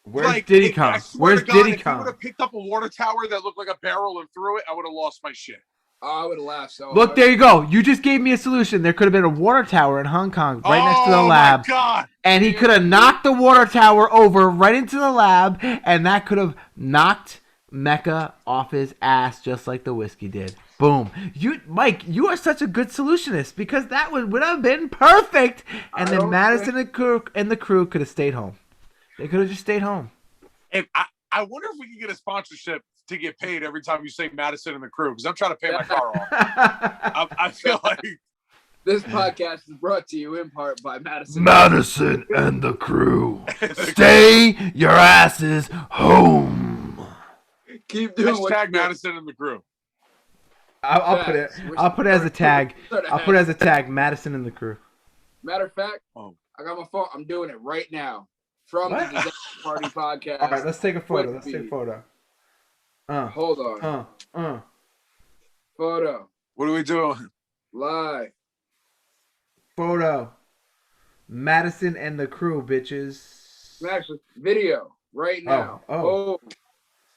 Where's like, Diddy Kong? Where's Diddy If Kong? you would have picked up a water tower that looked like a barrel and threw it, I would have lost my shit. I would have laughed so Look, hard. there you go. You just gave me a solution. There could have been a water tower in Hong Kong right next to the lab. Oh, my God. And he could have knocked the water tower over right into the lab, and that could have knocked Mecha off his ass just like the whiskey did. Boom. Mike, you are such a good solutionist because that would have been perfect. And then Madison and the crew could have stayed home. They could have just stayed home. If I wonder if we can get a sponsorship to get paid every time you say Madison and the crew, because I'm trying to pay my car off. I feel like this podcast is brought to you in part by Madison. Madison and the crew. Stay your asses home. Keep doing what Hashtag you do. Madison and the crew. I'll put it. I'll put it as a tag. I'll put it as a tag. Madison and the crew. Matter of fact, I got my phone. I'm doing it right now from the Disaster Party podcast. All right, let's take a photo. Let's take a photo. Hold on. Photo. What are we doing? Live. Photo. Madison and the crew, bitches. Actually, video right now. Oh.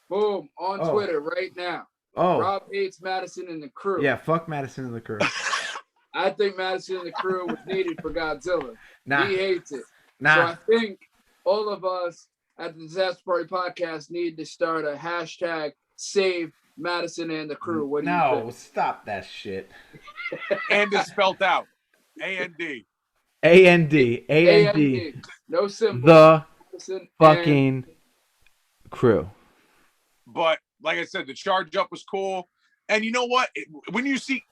Boom. On Twitter right now. Oh. Rob hates Madison and the crew. Yeah, fuck Madison and the crew. I think Madison and the crew was needed for Godzilla. Nah. He hates it. Nah. So I think all of us at the Disaster Party podcast need to start a hashtag save Madison and the crew. What do you think? Stop that shit. And it's spelled out. A-N-D. A-N-D. A-N-D. No symbol. The Madison fucking crew. But like I said, the charge up was cool. And you know what? When you see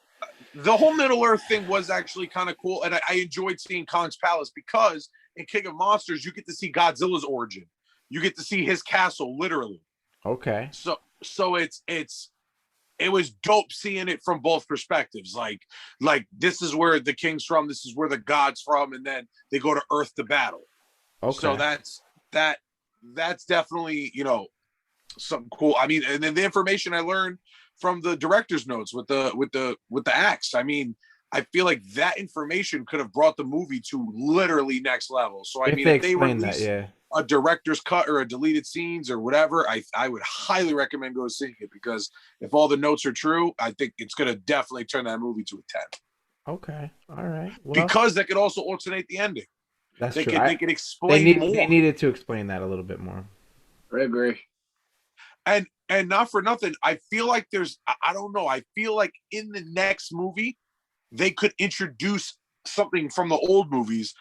the whole Middle Earth thing was actually kind of cool. And I enjoyed seeing Kong's Palace because in King of Monsters, you get to see Godzilla's origin. You get to see his castle, literally. Okay. So it was dope seeing it from both perspectives. Like this is where the king's from, this is where the god's from, and then they go to Earth to battle. So Okay. that that's definitely, something cool. I mean, and then the information I learned from the director's notes with the axe. I mean, I feel like that information could have brought the movie to literally next level. So I If mean, they if they explain that, release yeah. a director's cut or a deleted scenes or whatever, I would highly recommend go seeing it, because if all the notes are true, I think it's gonna definitely turn that movie to a 10. Okay. All right. Well, Because they could also alternate the ending. that's They true. could they could explain They more. needed to explain that a little bit more. I agree. And not for nothing, I feel like I don't know, I feel like in the next movie they could introduce something from the old movies.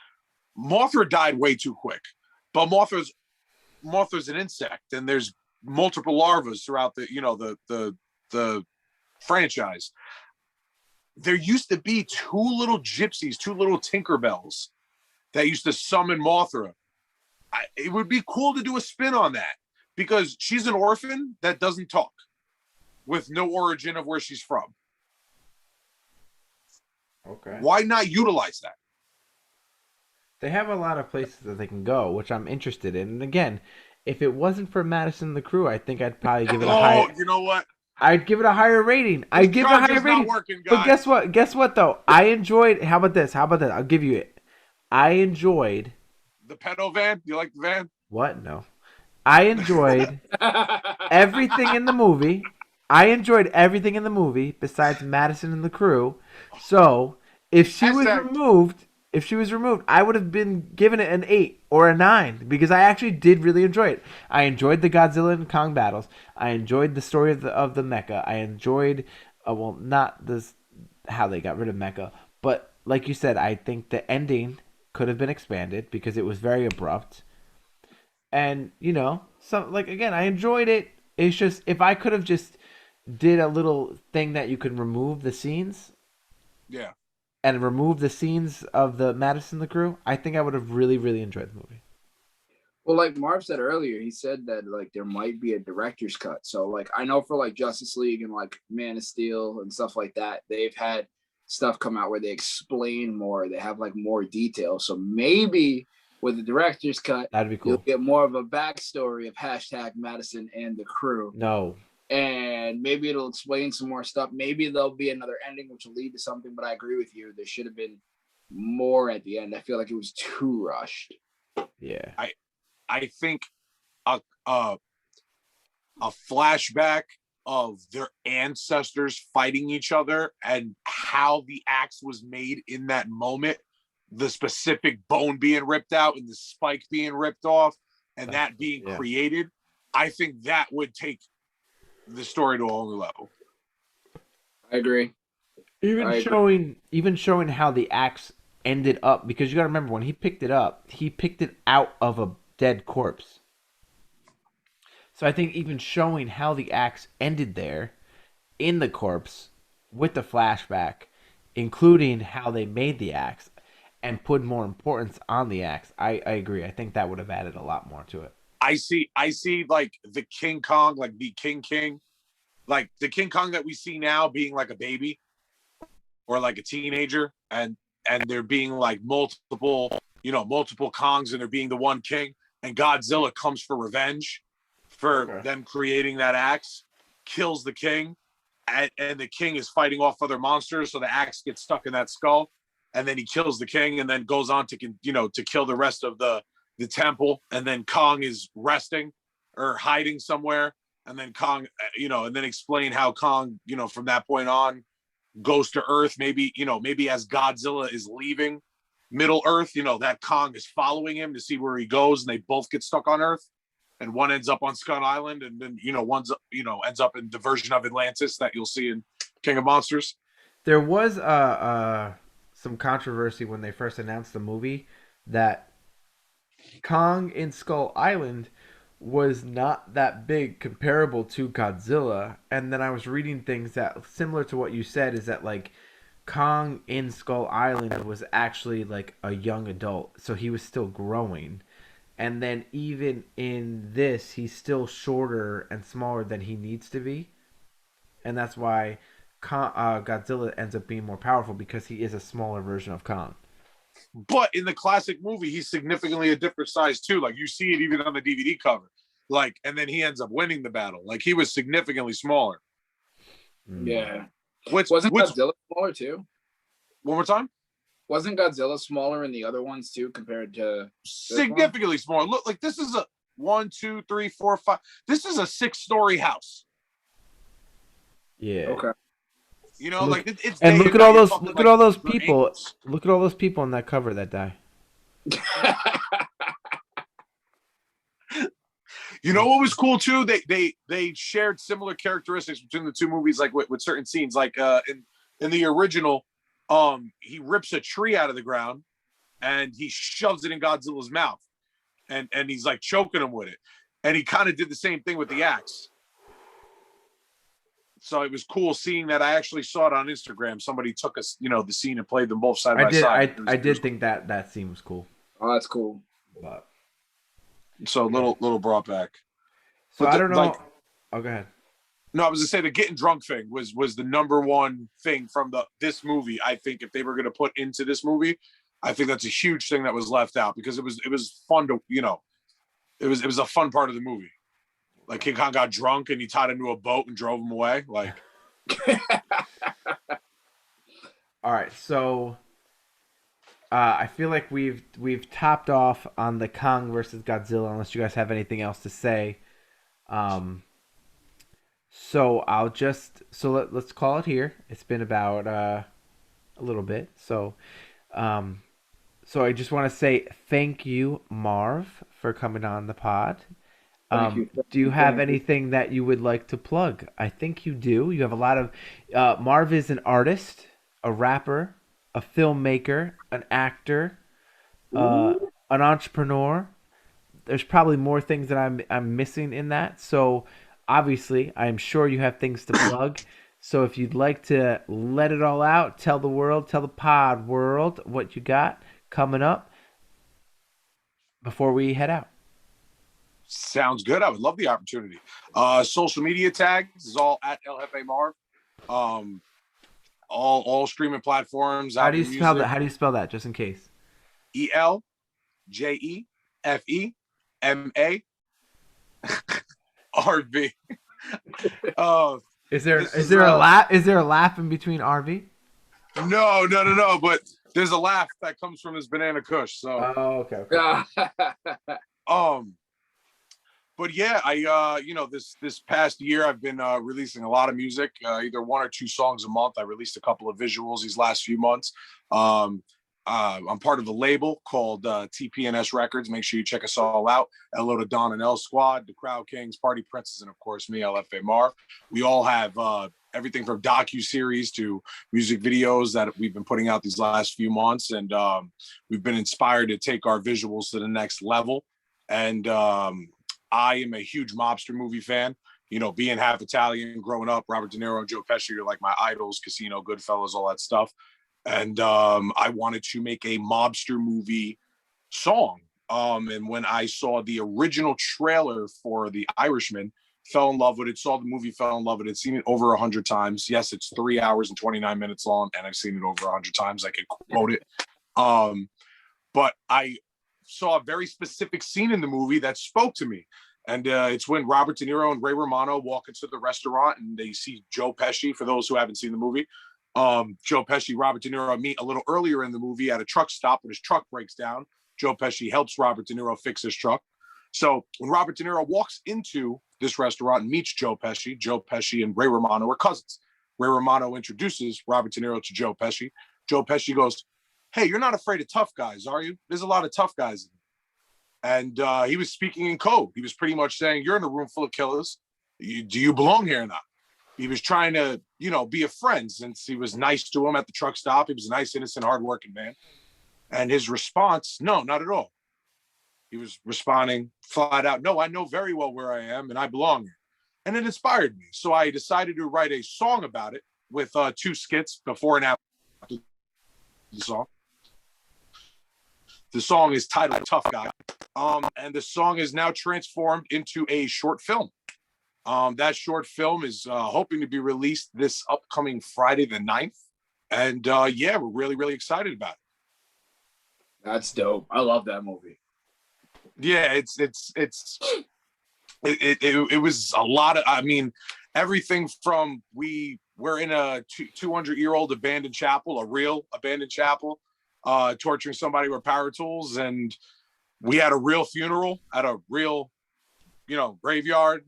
Mothra died way too quick, but Mothra's an insect, and there's multiple larvae throughout the franchise. There used to be two little gypsies, two little Tinkerbells that used to summon Mothra. It would be cool to do a spin on that, because she's an orphan that doesn't talk, with no origin of where she's from. Okay. Why not utilize that? They have a lot of places that they can go, which I'm interested in. And again, if it wasn't for Madison the Crew, I think I'd probably give it a higher. You know what? I'd give it a higher rating. This I'd give it a higher charger's not rating. working, But guys. guess what? Guess what though? I enjoyed. How about this? How about that? I'll give you it. I enjoyed. The pedo van? You like the van? What? No. I enjoyed everything in the movie. I enjoyed everything in the movie besides Madison and the Crew. So if she was removed, I would have been given it an 8 or a 9 because I actually did really enjoy it. I enjoyed the Godzilla and Kong battles. I enjoyed the story of the mecha. I enjoyed, well, not this how they got rid of mecha, but like you said, I think the ending could have been expanded because it was very abrupt. And so like again, I enjoyed it. It's just if I could have just did a little thing that you can remove the scenes Yeah. and remove the scenes of the Madison the Crew, I think I would have really, really enjoyed the movie. Well, like Marv said earlier, he said that like there might be a director's cut. So like I know for like Justice League and like Man of Steel and stuff like that, they've had stuff come out where they explain more. They have like more detail. So maybe with the director's cut, That'd be you'll cool. get more of a backstory of hashtag Madison and the Crew. No. And maybe it'll explain some more stuff. Maybe there'll be another ending which will lead to something. But I agree with you. There should have been more at the end. I feel like it was too rushed. Yeah. I think a flashback of their ancestors fighting each other and how the axe was made in that moment, the specific bone being ripped out and the spike being ripped off and that being created, I think that would take the story to a whole new level. I agree. Even showing how the axe ended up, because you got to remember when he picked it up, he picked it out of a dead corpse. So I think even showing how the axe ended there in the corpse with the flashback, including how they made the axe and put more importance on the axe, I agree. I think that would have added a lot more to it. I see like the King Kong, like the King, like the King Kong that we see now being like a baby or like a teenager, and there being like multiple Kongs, and there being the one king, and Godzilla comes for revenge for them creating that axe, kills the king, and the king is fighting off other monsters, so the axe gets stuck in that skull, and then he kills the king, and then goes on to to kill the rest of the temple, and then Kong is resting or hiding somewhere, and then Kong, and then explain how Kong, from that point on, goes to Earth. Maybe as Godzilla is leaving Middle Earth, that Kong is following him to see where he goes, and they both get stuck on Earth, and one ends up on Skull Island, and then one's ends up in the version of Atlantis that you'll see in King of Monsters. There was some controversy when they first announced the movie that Kong in Skull Island was not that big comparable to Godzilla. And then I was reading things that similar to what you said is that like Kong in Skull Island was actually like a young adult, so he was still growing. and then even in this, he's still shorter and smaller than he needs to be, and that's why Godzilla ends up being more powerful because he is a smaller version of Kong. But in the classic movie, he's significantly a different size too. Like you see it even on the DVD cover. Like, and then he ends up winning the battle. Like he was significantly smaller. Yeah. Which Wasn't Godzilla smaller too? One more time? Wasn't Godzilla smaller in the other ones too compared to Significantly smaller. Look, like this is a 1, 2, 3, 4, 5. This is a 6-story house. Yeah. Okay. You know, look, like it's and look at all those people. ankles. Look at all those people on that cover that die. You know what was cool too? They shared similar characteristics between the two movies, like with certain scenes. Like in the original, he rips a tree out of the ground and he shoves it in Godzilla's mouth, and he's like choking him with it. And he kind of did the same thing with the axe. So it was cool seeing that. I actually saw it on Instagram. Somebody took us, the scene and played them both side by side. I did think that scene was cool. Oh, that's cool. But so little brought back. So I don't know. Like, oh, go ahead. No, I was gonna say the getting drunk thing was the number one thing from this movie. I think if they were gonna put into this movie, I think that's a huge thing that was left out because it was fun to it was a fun part of the movie. Like King Kong got drunk and he tied him to a boat and drove him away. Like, all right, so I feel like we've topped off on the Kong versus Godzilla. Unless you guys have anything else to say, so let's call it here. It's been about a little bit, so I just want to say thank you, Marv, for coming on the pod. Do you have anything that you would like to plug? I think you do. You have a lot of. Marv is an artist, a rapper, a filmmaker, an actor, an entrepreneur. There's probably more things that I'm missing in that. So obviously, I'm sure you have things to plug. So if you'd like to let it all out, tell the pod world what you got coming up before we head out. sounds good. I would love the opportunity. Social media tags is all at ElJefe Marv. All streaming platforms. How do you spell that? How do you spell that? Just in case. ElJefe Marv. Is there a laugh in between RV? No. But there's a laugh that comes from this banana kush. So. Oh, okay. But yeah, I this past year I've been releasing a lot of music, either 1 or 2 songs a month. I released a couple of visuals these last few months. I'm part of a label called TPNS Records. Make sure you check us all out. Hello to Don and L Squad, the Crowd Kings, Party Princes, and of course me, ElJefe Marv. We all have everything from docu-series to music videos that we've been putting out these last few months, and we've been inspired to take our visuals to the next level. And I am a huge mobster movie fan. Being half Italian, growing up, Robert De Niro and Joe Pesci are like my idols. Casino, Goodfellas, all that stuff. And I wanted to make a mobster movie song. And when I saw the original trailer for The Irishman, fell in love with it, saw the movie, fell in love with it, seen it over 100 times. Yes, it's 3 hours and 29 minutes long, and I've seen it over 100 times. I can quote it. But I saw a very specific scene in the movie that spoke to me. And it's when Robert De Niro and Ray Romano walk into the restaurant and they see Joe Pesci, for those who haven't seen the movie. Joe Pesci, Robert De Niro meet a little earlier in the movie at a truck stop when his truck breaks down. Joe Pesci helps Robert De Niro fix his truck. So when Robert De Niro walks into this restaurant and meets Joe Pesci and Ray Romano are cousins. Ray Romano introduces Robert De Niro to Joe Pesci. Joe Pesci goes, "Hey, you're not afraid of tough guys, are you? There's a lot of tough guys." And he was speaking in code. He was pretty much saying, "You're in a room full of killers. Do you belong here or not?" He was trying to, be a friend since he was nice to him at the truck stop. He was a nice, innocent, hardworking man. And his response, no, not at all. He was responding flat out, "No, I know very well where I am and I belong here." And it inspired me. So I decided to write a song about it with 2 skits before and after the song. The song is titled Tough Guy. And the song is now transformed into a short film. That short film is hoping to be released this upcoming Friday the 9th. And yeah, we're really, really excited about it. That's dope. I love that movie. Yeah, it was a lot of, I mean, everything from we're in a 200-year-old abandoned chapel, a real abandoned chapel, torturing somebody with power tools, and we had a real funeral at a real, graveyard,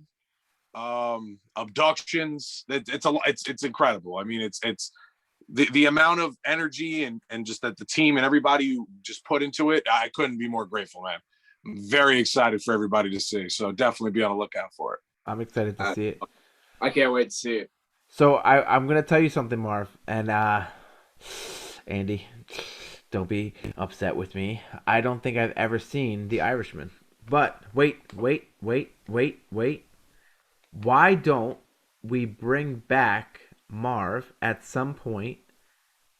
abductions. It's incredible. I mean, it's the amount of energy and just that the team and everybody who just put into it. I couldn't be more grateful, man. I'm very excited for everybody to see. So definitely be on the lookout for it. I'm excited to see it. I can't wait to see it. So I'm gonna tell you something, Marv, and Andy, don't be upset with me. I don't think I've ever seen The Irishman. But wait. Why don't we bring back Marv at some point,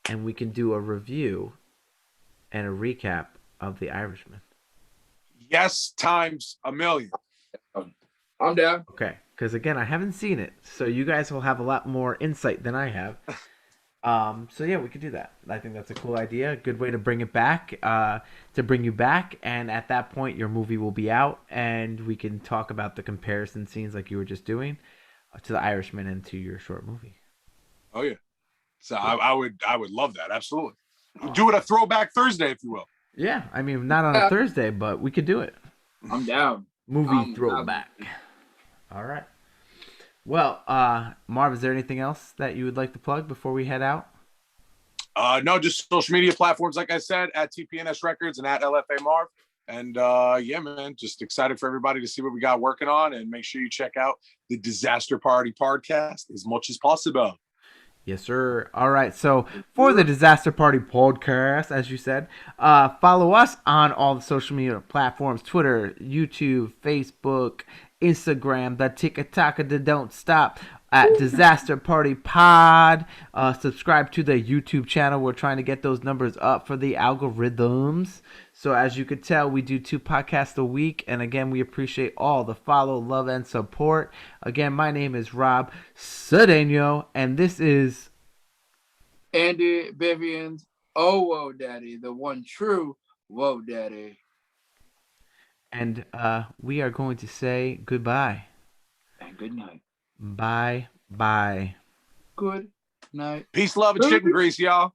and we can do a review and a recap of The Irishman? Yes, times a million. I'm down. Okay, because again, I haven't seen it, so you guys will have a lot more insight than I have. So yeah, we could do that. I think that's a cool idea. A good way to bring it back, to bring you back, and at that point, your movie will be out, and we can talk about the comparison scenes like you were just doing to The Irishman and to your short movie. Oh yeah. So I would love that. Absolutely. Do it a throwback Thursday, if you will. Yeah, I mean, not on a Thursday, but we could do it. I'm down. Movie throwback. All right. Well, Marv, is there anything else that you would like to plug before we head out? No, just social media platforms, like I said, at TPNS Records and at ElJefe Marv. And yeah, man, just excited for everybody to see what we got working on, and make sure you check out the Disaster Party podcast as much as possible. Yes, sir. All right. So for the Disaster Party podcast, as you said, follow us on all the social media platforms: Twitter, YouTube, Facebook, Instagram, the TikTok that don't stop at Disaster Party Pod. Subscribe to the YouTube channel. We're trying to get those numbers up for the algorithms. So as you could tell, we do 2 podcasts a week. And again, we appreciate all the follow, love, and support. Again, my name is Rob Cedeno, and this is Andy Vivian's Oh Whoa Daddy, the one true Whoa Daddy. And we are going to say goodbye. And good night. Bye. Good night. Peace, love, and chicken grease, y'all.